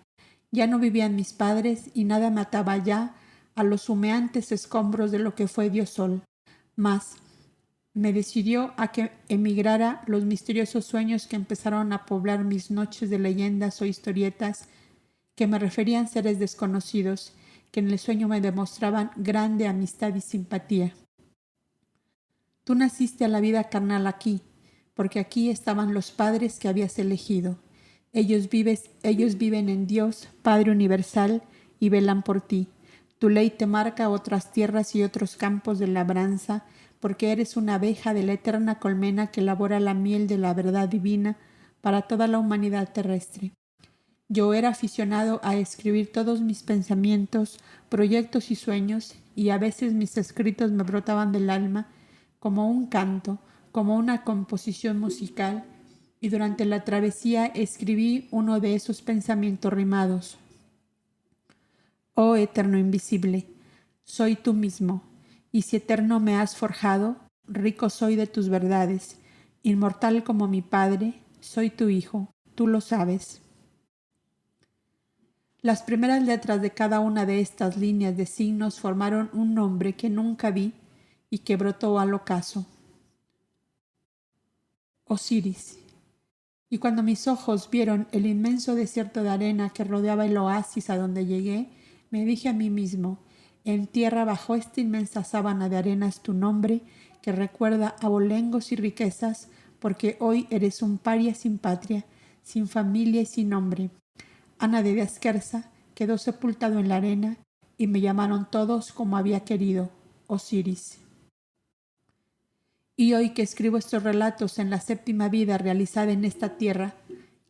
Ya no vivían mis padres y nada me ataba ya a los humeantes escombros de lo que fue Dios Sol. Mas me decidió a que emigrara los misteriosos sueños que empezaron a poblar mis noches de leyendas o historietas que me referían seres desconocidos, que en el sueño me demostraban grande amistad y simpatía. Tú naciste a la vida carnal aquí, porque aquí estaban los padres que habías elegido. Ellos viven en Dios, Padre universal, y velan por ti. Tu ley te marca otras tierras y otros campos de labranza, porque eres una abeja de la eterna colmena que elabora la miel de la verdad divina para toda la humanidad terrestre. Yo era aficionado a escribir todos mis pensamientos, proyectos y sueños, y a veces mis escritos me brotaban del alma como un canto, como una composición musical, y durante la travesía escribí uno de esos pensamientos rimados. Oh eterno invisible, soy tú mismo, y si eterno me has forjado, rico soy de tus verdades, inmortal como mi Padre, soy tu Hijo, tú lo sabes. Las primeras letras de cada una de estas líneas de signos formaron un nombre que nunca vi y que brotó al ocaso. Osiris. Y cuando mis ojos vieron el inmenso desierto de arena que rodeaba el oasis a donde llegué, me dije a mí mismo, entierra bajo esta inmensa sábana de arenas tu nombre, que recuerda abolengos y riquezas, porque hoy eres un paria sin patria, sin familia y sin nombre. Ana de Esquerza quedó sepultado en la arena, y me llamaron todos como había querido, Osiris. Y hoy que escribo estos relatos en la séptima vida realizada en esta tierra,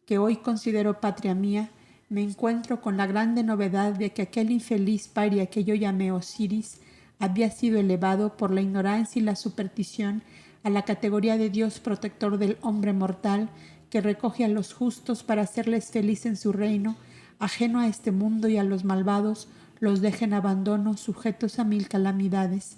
que hoy considero patria mía, me encuentro con la grande novedad de que aquel infeliz paria que yo llamé Osiris había sido elevado por la ignorancia y la superstición a la categoría de Dios protector del hombre mortal, que recoge a los justos para hacerles feliz en su reino, ajeno a este mundo, y a los malvados los deja en abandono, sujetos a mil calamidades.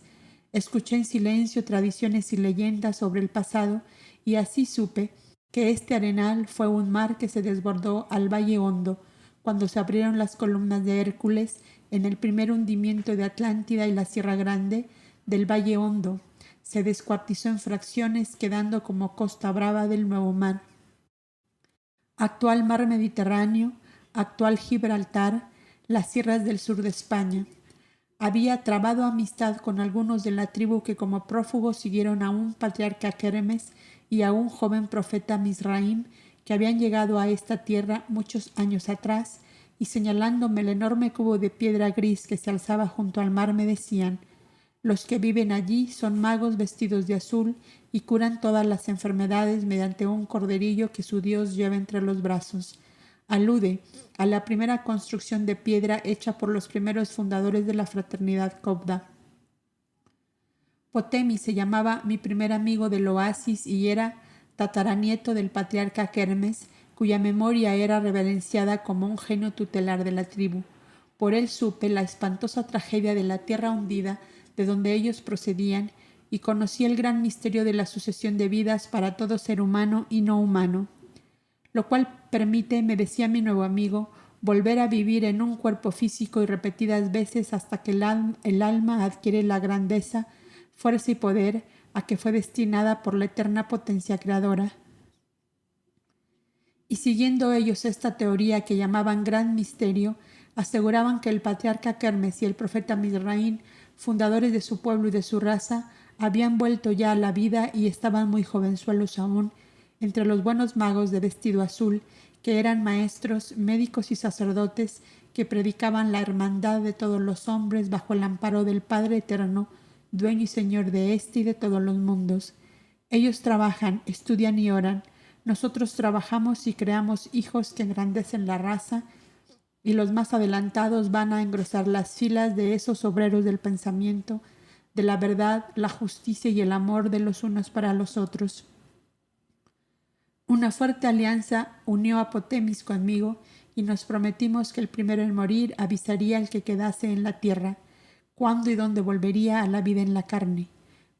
Escuché en silencio tradiciones y leyendas sobre el pasado, y así supe que este arenal fue un mar que se desbordó al valle hondo, cuando se abrieron las columnas de Hércules en el primer hundimiento de Atlántida, y la Sierra Grande del valle hondo se descuartizó en fracciones, quedando como costa brava del nuevo mar. Actual mar Mediterráneo, actual Gibraltar, las sierras del sur de España. Había trabado amistad con algunos de la tribu que como prófugos siguieron a un patriarca Kermes y a un joven profeta Misraim, que habían llegado a esta tierra muchos años atrás, y señalándome el enorme cubo de piedra gris que se alzaba junto al mar, me decían: los que viven allí son magos vestidos de azul y curan todas las enfermedades mediante un corderillo que su Dios lleva entre los brazos. Alude a la primera construcción de piedra hecha por los primeros fundadores de la fraternidad Cobda. Potemi se llamaba mi primer amigo del oasis y era tataranieto del patriarca Kermes, cuya memoria era reverenciada como un genio tutelar de la tribu. Por él supe la espantosa tragedia de la tierra hundida de donde ellos procedían, y conocí el gran misterio de la sucesión de vidas para todo ser humano y no humano, lo cual permite, me decía mi nuevo amigo, volver a vivir en un cuerpo físico y repetidas veces hasta que el alma adquiere la grandeza, fuerza y poder a que fue destinada por la eterna potencia creadora. Y siguiendo ellos esta teoría que llamaban gran misterio, aseguraban que el patriarca Kermes y el profeta Misraim, fundadores de su pueblo y de su raza, habían vuelto ya a la vida y estaban muy jovenzuelos aún, entre los buenos magos de vestido azul, que eran maestros, médicos y sacerdotes, que predicaban la hermandad de todos los hombres bajo el amparo del Padre Eterno, dueño y señor de este y de todos los mundos. Ellos trabajan, estudian y oran. Nosotros trabajamos y creamos hijos que engrandecen la raza, y los más adelantados van a engrosar las filas de esos obreros del pensamiento, de la verdad, la justicia y el amor de los unos para los otros. Una fuerte alianza unió a Potemis conmigo, y nos prometimos que el primero en morir avisaría al que quedase en la tierra, cuándo y dónde volvería a la vida en la carne.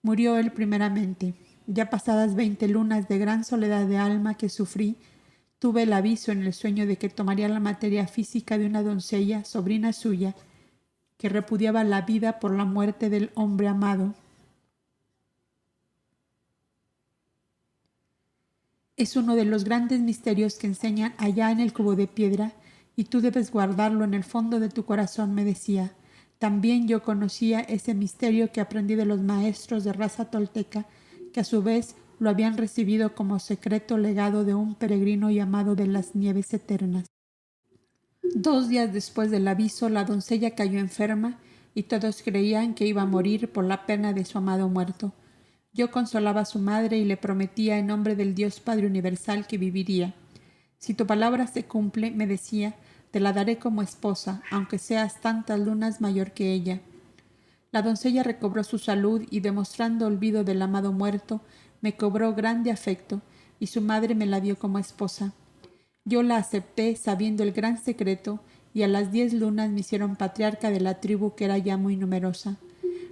Murió él primeramente. Ya pasadas 20 lunas de gran soledad de alma que sufrí, tuve el aviso en el sueño de que tomaría la materia física de una doncella, sobrina suya, que repudiaba la vida por la muerte del hombre amado. Es uno de los grandes misterios que enseñan allá en el cubo de piedra, y tú debes guardarlo en el fondo de tu corazón, me decía. También yo conocía ese misterio que aprendí de los maestros de raza tolteca, que a su vez lo habían recibido como secreto legado de un peregrino llamado de las nieves eternas. 2 días después del aviso, la doncella cayó enferma y todos creían que iba a morir por la pena de su amado muerto. Yo consolaba a su madre y le prometía en nombre del Dios Padre Universal que viviría. Si tu palabra se cumple, me decía, te la daré como esposa, aunque seas tantas lunas mayor que ella. La doncella recobró su salud y, demostrando olvido del amado muerto, me cobró grande afecto, y su madre me la dio como esposa. Yo la acepté sabiendo el gran secreto, y a las 10 lunas me hicieron patriarca de la tribu, que era ya muy numerosa.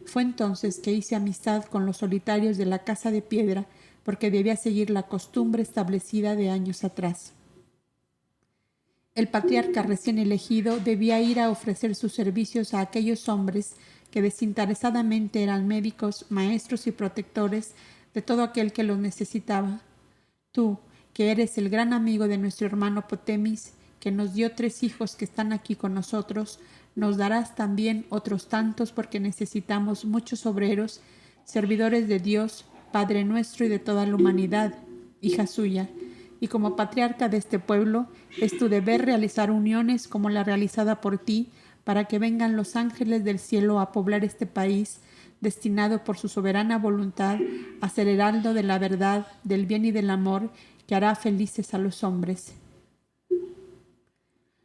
Fue entonces que hice amistad con los solitarios de la casa de piedra, porque debía seguir la costumbre establecida de años atrás. El patriarca recién elegido debía ir a ofrecer sus servicios a aquellos hombres que desinteresadamente eran médicos, maestros y protectores de todo aquel que los necesitaba. Tú, que eres el gran amigo de nuestro hermano Potemis, que nos dio 3 hijos que están aquí con nosotros, nos darás también otros tantos, porque necesitamos muchos obreros, servidores de Dios, Padre nuestro y de toda la humanidad, hija suya. Y como patriarca de este pueblo, es tu deber realizar uniones como la realizada por ti, para que vengan los ángeles del cielo a poblar este país, destinado por su soberana voluntad a ser heraldo de la verdad, del bien y del amor, que hará felices a los hombres.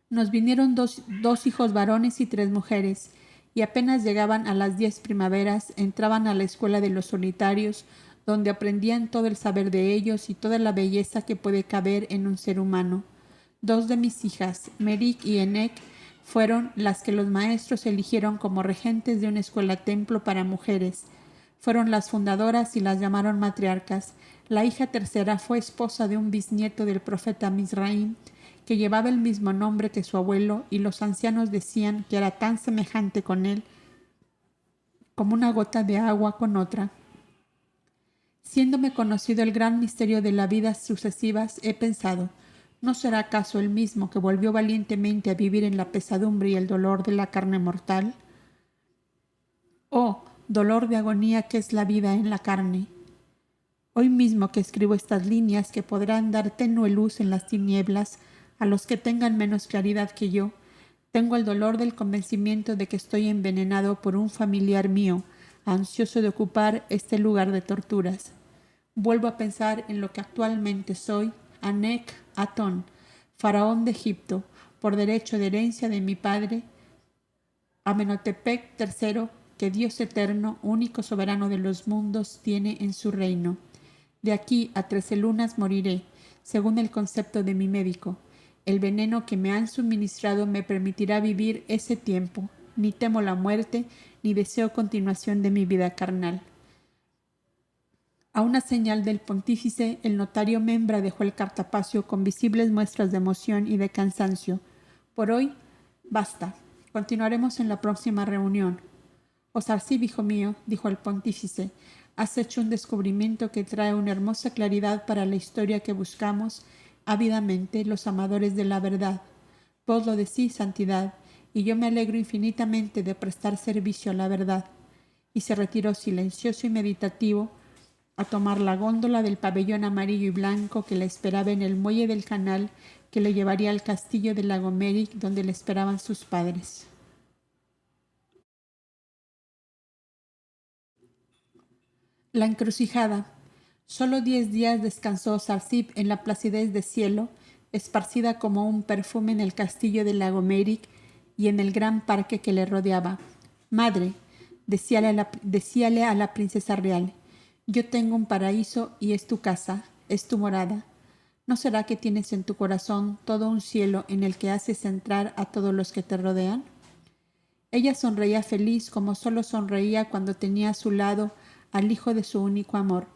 Nos vinieron dos hijos varones y 3 mujeres, y apenas llegaban a las 10 primaveras, entraban a la escuela de los solitarios, donde aprendían todo el saber de ellos y toda la belleza que puede caber en un ser humano. 2 de mis hijas, Merik y Enek, fueron las que los maestros eligieron como regentes de una escuela templo para mujeres. Fueron las fundadoras y las llamaron matriarcas. La hija tercera fue esposa de un bisnieto del profeta Mizraim, que llevaba el mismo nombre que su abuelo, y los ancianos decían que era tan semejante con él como una gota de agua con otra. Siéndome conocido el gran misterio de las vidas sucesivas, he pensado, ¿no será acaso el mismo que volvió valientemente a vivir en la pesadumbre y el dolor de la carne mortal? Oh, dolor de agonía que es la vida en la carne. Hoy mismo que escribo estas líneas que podrán dar tenue luz en las tinieblas a los que tengan menos claridad que yo, tengo el dolor del convencimiento de que estoy envenenado por un familiar mío, ansioso de ocupar este lugar de torturas. Vuelvo a pensar en lo que actualmente soy, Anek Atón, faraón de Egipto, por derecho de herencia de mi padre, Amenhotep III, que Dios eterno, único soberano de los mundos, tiene en su reino. De aquí a 13 lunas moriré, según el concepto de mi médico. El veneno que me han suministrado me permitirá vivir ese tiempo. Ni temo la muerte, ni deseo continuación de mi vida carnal. A una señal del pontífice, el notario Membra dejó el cartapacio con visibles muestras de emoción y de cansancio. Por hoy, basta. Continuaremos en la próxima reunión. Osarsib, hijo mío, dijo el pontífice, has hecho un descubrimiento que trae una hermosa claridad para la historia que buscamos ávidamente los amadores de la verdad. Vos lo decís, santidad, y yo me alegro infinitamente de prestar servicio a la verdad. Y se retiró silencioso y meditativo a tomar la góndola del pabellón amarillo y blanco que le esperaba en el muelle del canal que le llevaría al castillo de Lagomeric, donde le esperaban sus padres. La encrucijada. Solo 10 días descansó Sarsip en la placidez de cielo, esparcida como un perfume en el castillo de Lagomeric y en el gran parque que le rodeaba. Madre, decíale a la princesa real, yo tengo un paraíso y es tu casa, es tu morada. ¿No será que tienes en tu corazón todo un cielo en el que haces entrar a todos los que te rodean? Ella sonreía feliz como solo sonreía cuando tenía a su lado al hijo de su único amor.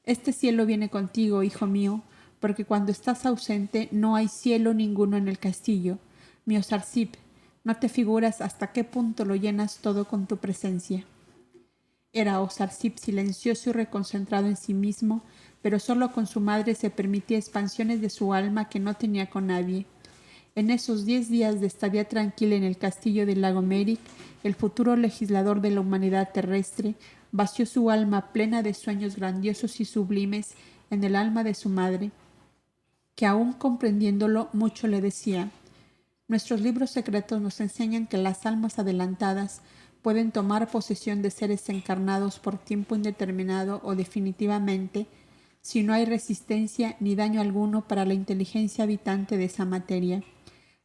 Este cielo viene contigo, hijo mío, porque cuando estás ausente no hay cielo ninguno en el castillo. Mi Osarsip, no te figuras hasta qué punto lo llenas todo con tu presencia. Era Osarsip silencioso y reconcentrado en sí mismo, pero solo con su madre se permitía expansiones de su alma que no tenía con nadie. En esos 10 días de estadía tranquila en el castillo de Lagomeric, el futuro legislador de la humanidad terrestre, vació su alma plena de sueños grandiosos y sublimes en el alma de su madre, que aún comprendiéndolo mucho le decía: nuestros libros secretos nos enseñan que las almas adelantadas pueden tomar posesión de seres encarnados por tiempo indeterminado o definitivamente, si no hay resistencia ni daño alguno para la inteligencia habitante de esa materia.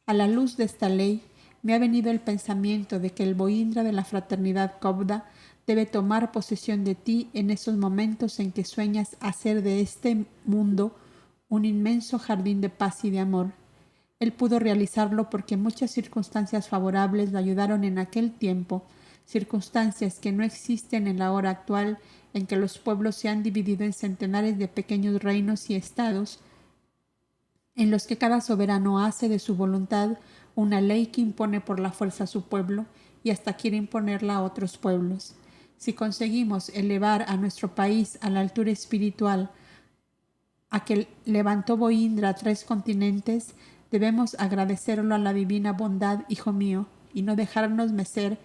A la luz de esta ley, me ha venido el pensamiento de que el Bohindra de la fraternidad Cobda debe tomar posesión de ti en esos momentos en que sueñas hacer de este mundo un inmenso jardín de paz y de amor. Él pudo realizarlo porque muchas circunstancias favorables le ayudaron en aquel tiempo, circunstancias que no existen en la hora actual, en que los pueblos se han dividido en centenares de pequeños reinos y estados, en los que cada soberano hace de su voluntad una ley que impone por la fuerza a su pueblo y hasta quiere imponerla a otros pueblos. Si conseguimos elevar a nuestro país a la altura espiritual a que levantó Bohindra a 3 continentes, debemos agradecerlo a la divina bondad, hijo mío, y no dejarnos mecer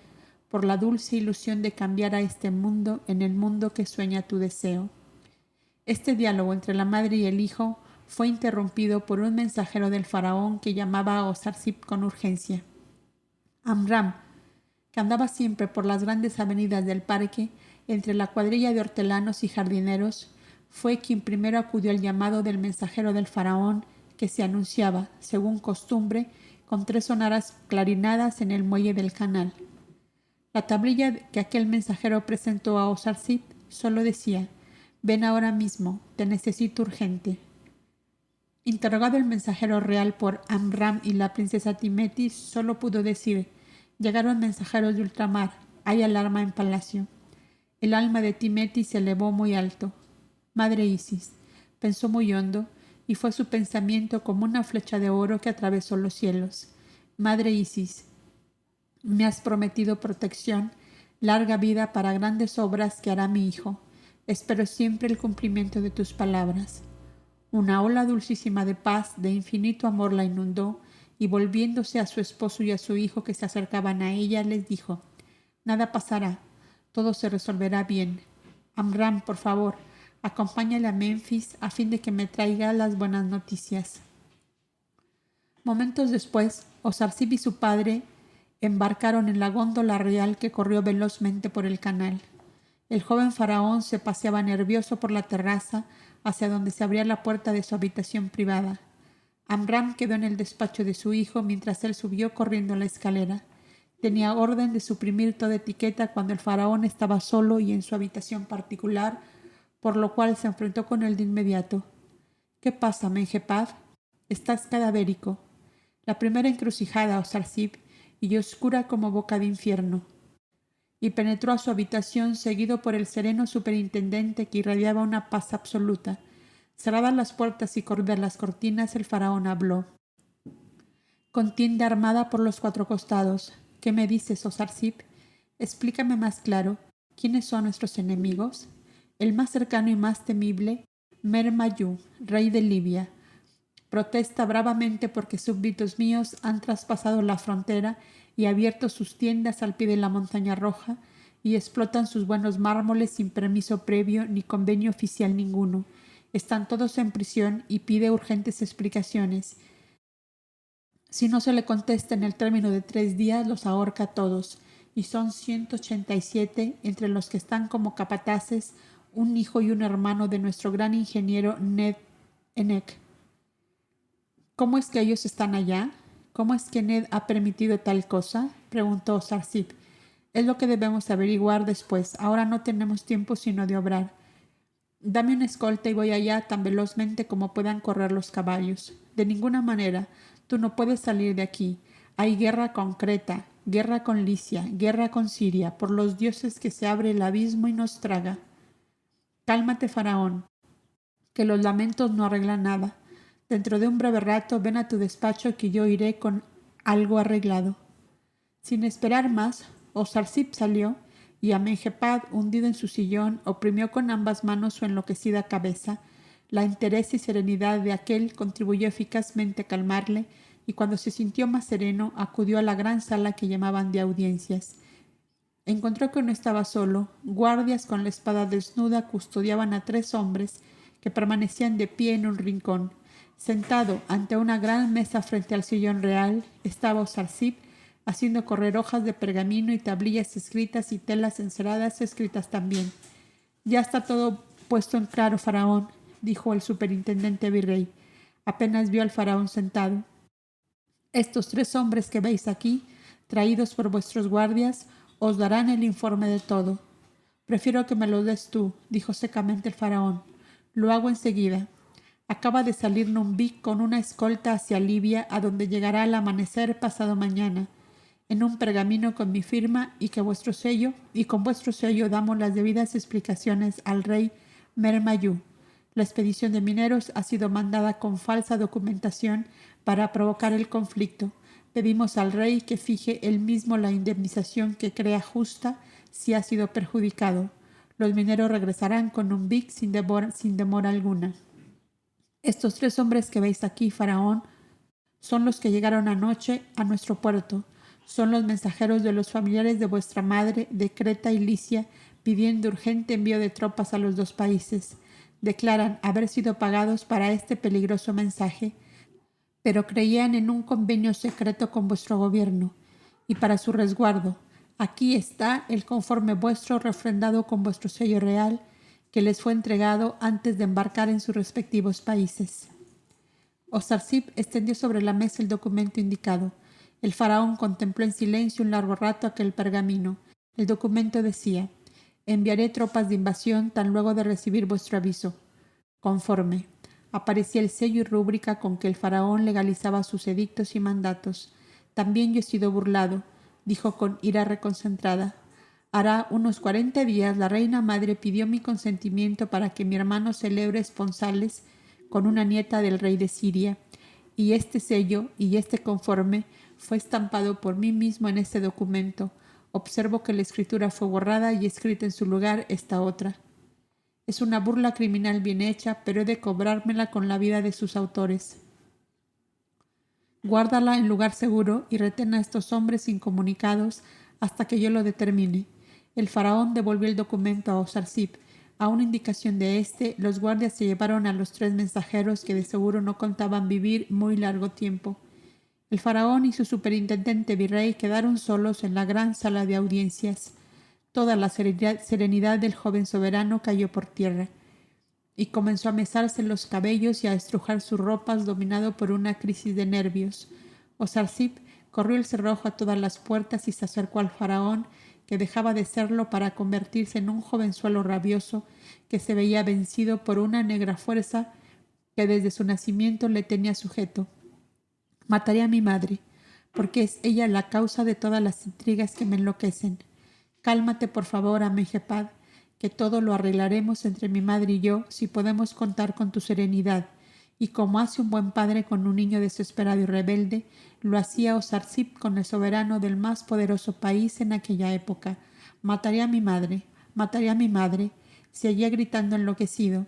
por la dulce ilusión de cambiar a este mundo en el mundo que sueña tu deseo. Este diálogo entre la madre y el hijo fue interrumpido por un mensajero del faraón que llamaba a Osarsip con urgencia. Amram, que andaba siempre por las grandes avenidas del parque, entre la cuadrilla de hortelanos y jardineros, fue quien primero acudió al llamado del mensajero del faraón, que se anunciaba, según costumbre, con 3 sonaras clarinadas en el muelle del canal. La tablilla que aquel mensajero presentó a Osarsip solo decía: «Ven ahora mismo, te necesito urgente». Interrogado el mensajero real por Amram y la princesa Timetis, solo pudo decir: «Llegaron mensajeros de ultramar, hay alarma en palacio». El alma de Timetis se elevó muy alto. «Madre Isis», pensó muy hondo, y fue su pensamiento como una flecha de oro que atravesó los cielos. «Madre Isis, me has prometido protección, larga vida para grandes obras que hará mi hijo. Espero siempre el cumplimiento de tus palabras». Una ola dulcísima de paz, de infinito amor la inundó, y volviéndose a su esposo y a su hijo que se acercaban a ella, les dijo: «Nada pasará, todo se resolverá bien. Amram, por favor, acompáñale a Menfis a fin de que me traiga las buenas noticias». Momentos después, Osarsip y su padre embarcaron en la góndola real que corrió velozmente por el canal. El joven faraón se paseaba nervioso por la terraza hacia donde se abría la puerta de su habitación privada. Amram quedó en el despacho de su hijo mientras él subió corriendo la escalera. Tenía orden de suprimir toda etiqueta cuando el faraón estaba solo y en su habitación particular, por lo cual se enfrentó con él de inmediato. «¿Qué pasa, Menjepad? Estás cadavérico». La primera encrucijada, Osarsip, y oscura como boca de infierno. Y penetró a su habitación seguido por el sereno superintendente que irradiaba una paz absoluta. Cerradas las puertas y corridas las cortinas, el faraón habló: «Contienda armada por los 4 costados. ¿Qué me dices, Osarsip? Explícame más claro. ¿Quiénes son nuestros enemigos?» «El más cercano y más temible, Mer Mayú, rey de Libia. Protesta bravamente porque súbditos míos han traspasado la frontera y abierto sus tiendas al pie de la montaña roja y explotan sus buenos mármoles sin permiso previo ni convenio oficial ninguno. Están todos en prisión y pide urgentes explicaciones. Si no se le contesta en el término de 3 días, los ahorca a todos, y son 187, entre los que están como capataces un hijo y un hermano de nuestro gran ingeniero Ned Enek». «¿Cómo es que ellos están allá? ¿Cómo es que Ned ha permitido tal cosa?», preguntó Osarsip. «Es lo que debemos averiguar después. Ahora no tenemos tiempo sino de obrar. Dame una escolta y voy allá tan velozmente como puedan correr los caballos. De ninguna manera. Tú no puedes salir de aquí. Hay guerra con Creta, guerra con Licia, guerra con Siria. Por los dioses que se abre el abismo y nos traga». «Cálmate, faraón, que los lamentos no arreglan nada. Dentro de un breve rato ven a tu despacho que yo iré con algo arreglado». Sin esperar más, Osarsip salió y Amenhotep, hundido en su sillón, oprimió con ambas manos su enloquecida cabeza. La entereza y serenidad de aquel contribuyó eficazmente a calmarle, y cuando se sintió más sereno, acudió a la gran sala que llamaban de audiencias. Encontró que no estaba solo. Guardias con la espada desnuda custodiaban a 3 hombres que permanecían de pie en un rincón. Sentado ante una gran mesa frente al sillón real, estaba Osarsip haciendo correr hojas de pergamino y tablillas escritas y telas enceradas escritas también. «Ya está todo puesto en claro, faraón», dijo el superintendente virrey. Apenas vio al faraón sentado. «Estos 3 hombres que veis aquí, traídos por vuestros guardias, os darán el informe de todo». «Prefiero que me lo des tú», dijo secamente el faraón. «Lo hago enseguida. Acaba de salir Numbik con una escolta hacia Libia, a donde llegará al amanecer pasado mañana, en un pergamino con mi firma y con vuestro sello damos las debidas explicaciones al rey Mermayú. La expedición de mineros ha sido mandada con falsa documentación para provocar el conflicto. Pedimos al rey que fije él mismo la indemnización que crea justa si ha sido perjudicado. Los mineros regresarán con Numbik sin demora alguna. Estos 3 hombres que veis aquí, faraón, son los que llegaron anoche a nuestro puerto. Son los mensajeros de los familiares de vuestra madre de Creta y Licia, pidiendo urgente envío de tropas a los 2 países. Declaran haber sido pagados para este peligroso mensaje, pero creían en un convenio secreto con vuestro gobierno. Y para su resguardo, aquí está el conforme vuestro refrendado con vuestro sello real, que les fue entregado antes de embarcar en sus respectivos países. Osarsip extendió sobre la mesa el documento indicado. El faraón contempló en silencio un largo rato aquel pergamino. El documento decía: «Enviaré tropas de invasión tan luego de recibir vuestro aviso». Conforme. Aparecía el sello y rúbrica con que el faraón legalizaba sus edictos y mandatos. «También yo he sido burlado», dijo con ira reconcentrada. «Hará unos 40 días la reina madre pidió mi consentimiento para que mi hermano celebre esponsales con una nieta del rey de Siria, y este sello y este conforme fue estampado por mí mismo en este documento. Observo que la escritura fue borrada y escrita en su lugar esta otra. Es una burla criminal bien hecha, pero he de cobrármela con la vida de sus autores. Guárdala en lugar seguro y retén a estos hombres incomunicados hasta que yo lo determine». El faraón devolvió el documento a Osarsip. A una indicación de éste, los guardias se llevaron a los 3 mensajeros que de seguro no contaban vivir muy largo tiempo. El faraón y su superintendente virrey quedaron solos en la gran sala de audiencias. Toda la serenidad del joven soberano cayó por tierra y comenzó a mesarse los cabellos y a estrujar sus ropas, dominado por una crisis de nervios. Osarsip corrió el cerrojo a todas las puertas y se acercó al faraón, que dejaba de serlo para convertirse en un jovenzuelo rabioso que se veía vencido por una negra fuerza que desde su nacimiento le tenía sujeto. «Mataré a mi madre, porque es ella la causa de todas las intrigas que me enloquecen. Cálmate, por favor, Amenhotep, que todo lo arreglaremos entre mi madre y yo si podemos contar con tu serenidad». Y como hace un buen padre con un niño desesperado y rebelde, lo hacía Osarsip con el soberano del más poderoso país en aquella época. «Mataré a mi madre, mataré a mi madre», seguía gritando enloquecido.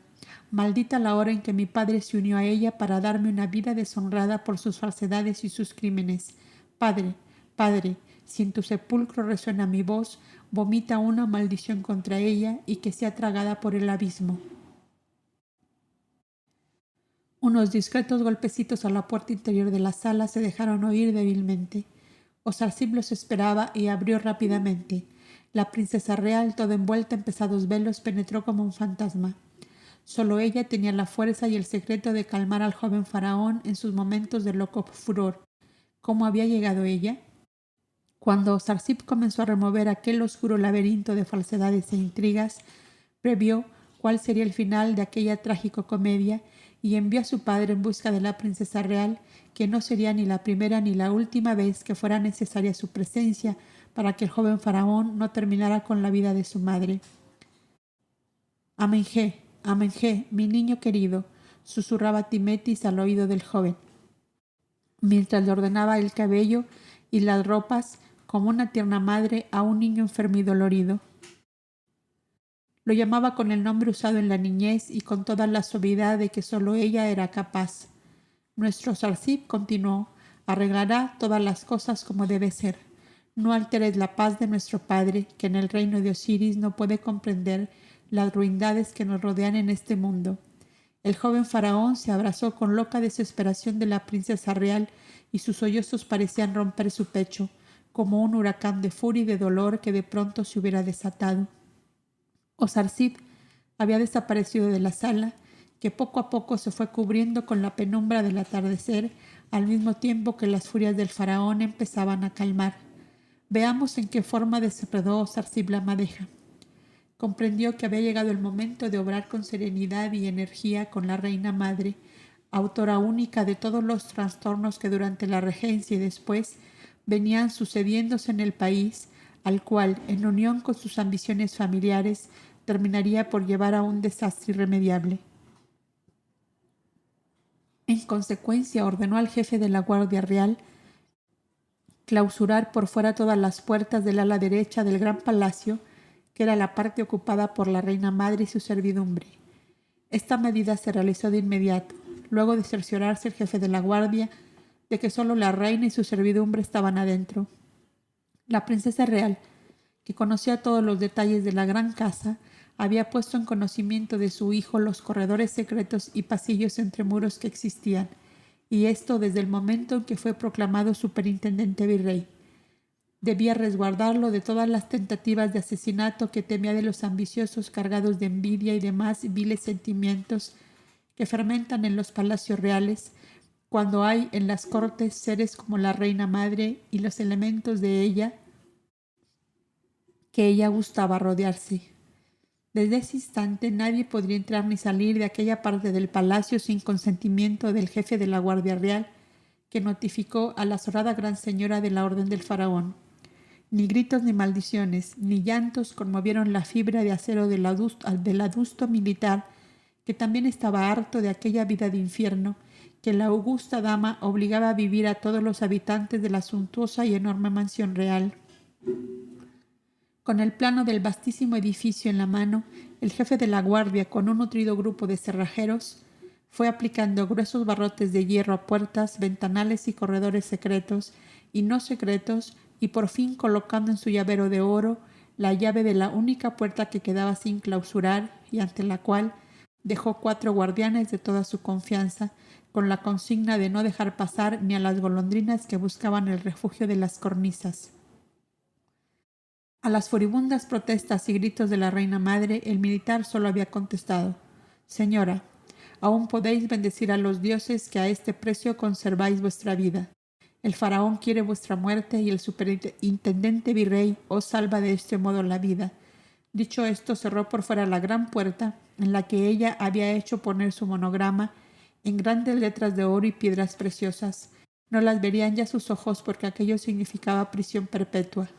«Maldita la hora en que mi padre se unió a ella para darme una vida deshonrada por sus falsedades y sus crímenes. Padre, padre, si en tu sepulcro resuena mi voz, vomita una maldición contra ella y que sea tragada por el abismo». Unos discretos golpecitos a la puerta interior de la sala se dejaron oír débilmente. Osarsip los esperaba y abrió rápidamente. La princesa real, toda envuelta en pesados velos, penetró como un fantasma. Solo ella tenía la fuerza y el secreto de calmar al joven faraón en sus momentos de loco furor. ¿Cómo había llegado ella? Cuando Osarsip comenzó a remover aquel oscuro laberinto de falsedades e intrigas, previó cuál sería el final de aquella tragicomedia y envió a su padre en busca de la princesa real, que no sería ni la primera ni la última vez que fuera necesaria su presencia para que el joven faraón no terminara con la vida de su madre. «Amenhé, Amenhé, mi niño querido», susurraba Timetis al oído del joven, mientras le ordenaba el cabello y las ropas como una tierna madre a un niño enfermo y dolorido. Lo llamaba con el nombre usado en la niñez y con toda la suavidad de que solo ella era capaz. «Nuestro Osarsip», continuó, «arreglará todas las cosas como debe ser. no alteres la paz de nuestro Padre, que en el reino de Osiris no puede comprender las ruindades que nos rodean en este mundo. El joven faraón se abrazó con loca desesperación de la princesa real y sus sollozos parecían romper su pecho, como un huracán de furia y de dolor que de pronto se hubiera desatado. Osarsiph había desaparecido de la sala, que poco a poco se fue cubriendo con la penumbra del atardecer, al mismo tiempo que las furias del faraón empezaban a calmar. Veamos en qué forma desenredó Osarsiph la madeja. Comprendió que había llegado el momento de obrar con serenidad y energía con la reina madre, autora única de todos los trastornos que durante la regencia y después venían sucediéndose en el país, al cual, en unión con sus ambiciones familiares, terminaría por llevar a un desastre irremediable. En consecuencia, ordenó al jefe de la Guardia Real clausurar por fuera todas las puertas del ala derecha del gran palacio, que era la parte ocupada por la reina madre y su servidumbre. Esta medida se realizó de inmediato, luego de cerciorarse el jefe de la guardia de que solo la reina y su servidumbre estaban adentro. La princesa real, que conocía todos los detalles de la gran casa, había puesto en conocimiento de su hijo los corredores secretos y pasillos entre muros que existían, y esto desde el momento en que fue proclamado superintendente virrey. Debía resguardarlo de todas las tentativas de asesinato que temía de los ambiciosos cargados de envidia y demás viles sentimientos que fermentan en los palacios reales, cuando hay en las cortes seres como la reina madre y los elementos de ella que ella gustaba rodearse. Desde ese instante nadie podría entrar ni salir de aquella parte del palacio sin consentimiento del jefe de la Guardia Real, que notificó a la azorada gran señora de la orden del faraón. Ni gritos ni maldiciones, ni llantos conmovieron la fibra de acero del adusto militar, que también estaba harto de aquella vida de infierno que la augusta dama obligaba a vivir a todos los habitantes de la suntuosa y enorme mansión real. Con el plano del vastísimo edificio en la mano, el jefe de la guardia, con un nutrido grupo de cerrajeros, fue aplicando gruesos barrotes de hierro a puertas, ventanales y corredores secretos y no secretos, y por fin colocando en su llavero de oro la llave de la única puerta que quedaba sin clausurar y ante la cual dejó 4 guardianes de toda su confianza, con la consigna de no dejar pasar ni a las golondrinas que buscaban el refugio de las cornisas. A las furibundas protestas y gritos de la reina madre, el militar solo había contestado: «Señora, aún podéis bendecir a los dioses que a este precio conserváis vuestra vida. El faraón quiere vuestra muerte y el superintendente virrey os salva de este modo la vida». Dicho esto, cerró por fuera la gran puerta en la que ella había hecho poner su monograma en grandes letras de oro y piedras preciosas. No las verían ya sus ojos porque aquello significaba prisión perpetua.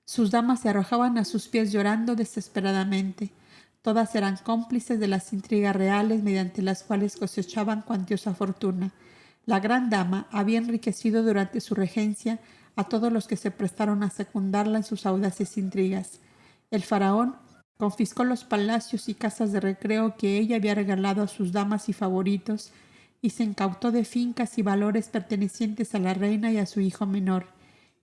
Sus damas se arrojaban a sus pies llorando desesperadamente. Todas eran cómplices de las intrigas reales mediante las cuales cosechaban cuantiosa fortuna. La gran dama había enriquecido durante su regencia a todos los que se prestaron a secundarla en sus audaces intrigas. El faraón confiscó los palacios y casas de recreo que ella había regalado a sus damas y favoritos y se incautó de fincas y valores pertenecientes a la reina y a su hijo menor.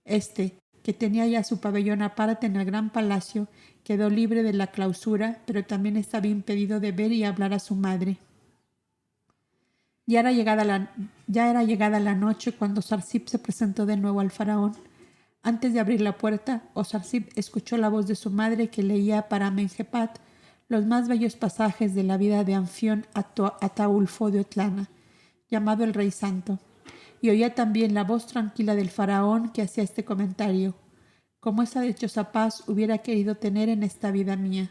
Este, que tenía ya su pabellón aparte en el gran palacio, quedó libre de la clausura, pero también estaba impedido de ver y hablar a su madre. Ya era llegada la noche cuando Osarsiph se presentó de nuevo al faraón. Antes de abrir la puerta, Osarsiph escuchó la voz de su madre que leía para Amenhotep los más bellos pasajes de la vida de Anfión Ataulfo de Otlana, llamado el Rey Santo, y oía también la voz tranquila del faraón que hacía este comentario: «Como esa dichosa paz hubiera querido tener en esta vida mía.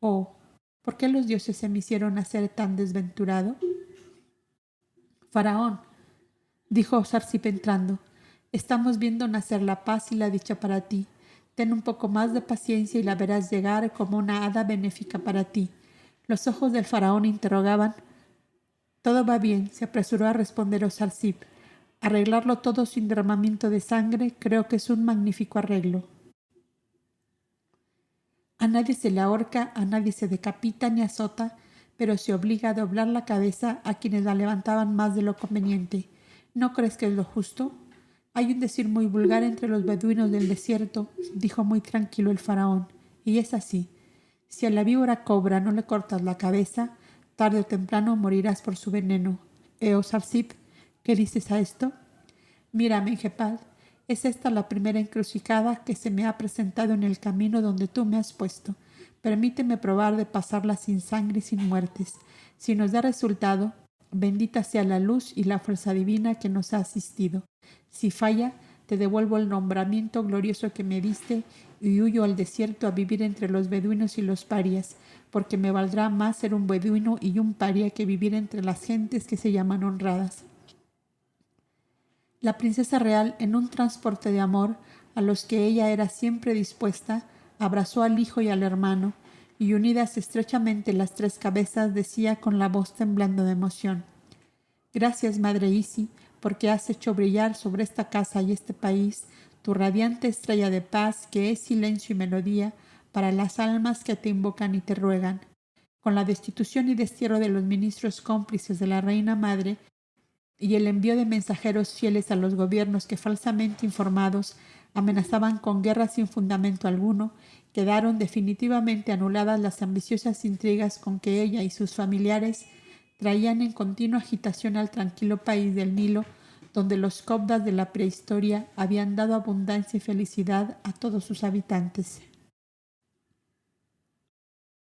Oh, ¿por qué los dioses se me hicieron nacer tan desventurado?» «Faraón», dijo Osarsiph entrando, «estamos viendo nacer la paz y la dicha para ti. Ten un poco más de paciencia y la verás llegar como una hada benéfica para ti». Los ojos del faraón interrogaban. «Todo va bien», se apresuró a responder Osarsiph. «Arreglarlo todo sin derramamiento de sangre creo que es un magnífico arreglo. A nadie se le ahorca, a nadie se decapita ni azota, pero se obliga a doblar la cabeza a quienes la levantaban más de lo conveniente. ¿No crees que es lo justo? Hay un decir muy vulgar entre los beduinos del desierto, dijo muy tranquilo el faraón, y es así. Si a la víbora cobra no le cortas la cabeza, tarde o temprano morirás por su veneno. Sarsip, ¿qué dices a esto? Mira, Mengepal, es esta la primera encrucijada que se me ha presentado en el camino donde tú me has puesto. Permíteme probar de pasarla sin sangre y sin muertes. Si nos da resultado, bendita sea la luz y la fuerza divina que nos ha asistido. Si falla, te devuelvo el nombramiento glorioso que me diste y huyo al desierto a vivir entre los beduinos y los parias, porque me valdrá más ser un beduino y un paria que vivir entre las gentes que se llaman honradas. La princesa real, en un transporte de amor a los que ella era siempre dispuesta, abrazó al hijo y al hermano, y unidas estrechamente las tres cabezas, decía con la voz temblando de emoción: Gracias, Madre Isi, porque has hecho brillar sobre esta casa y este país tu radiante estrella de paz, que es silencio y melodía para las almas que te invocan y te ruegan. Con la destitución y destierro de los ministros cómplices de la Reina Madre y el envío de mensajeros fieles a los gobiernos que, falsamente informados, amenazaban con guerra sin fundamento alguno, quedaron definitivamente anuladas las ambiciosas intrigas con que ella y sus familiares traían en continua agitación al tranquilo país del Nilo, donde los cobdas de la prehistoria habían dado abundancia y felicidad a todos sus habitantes.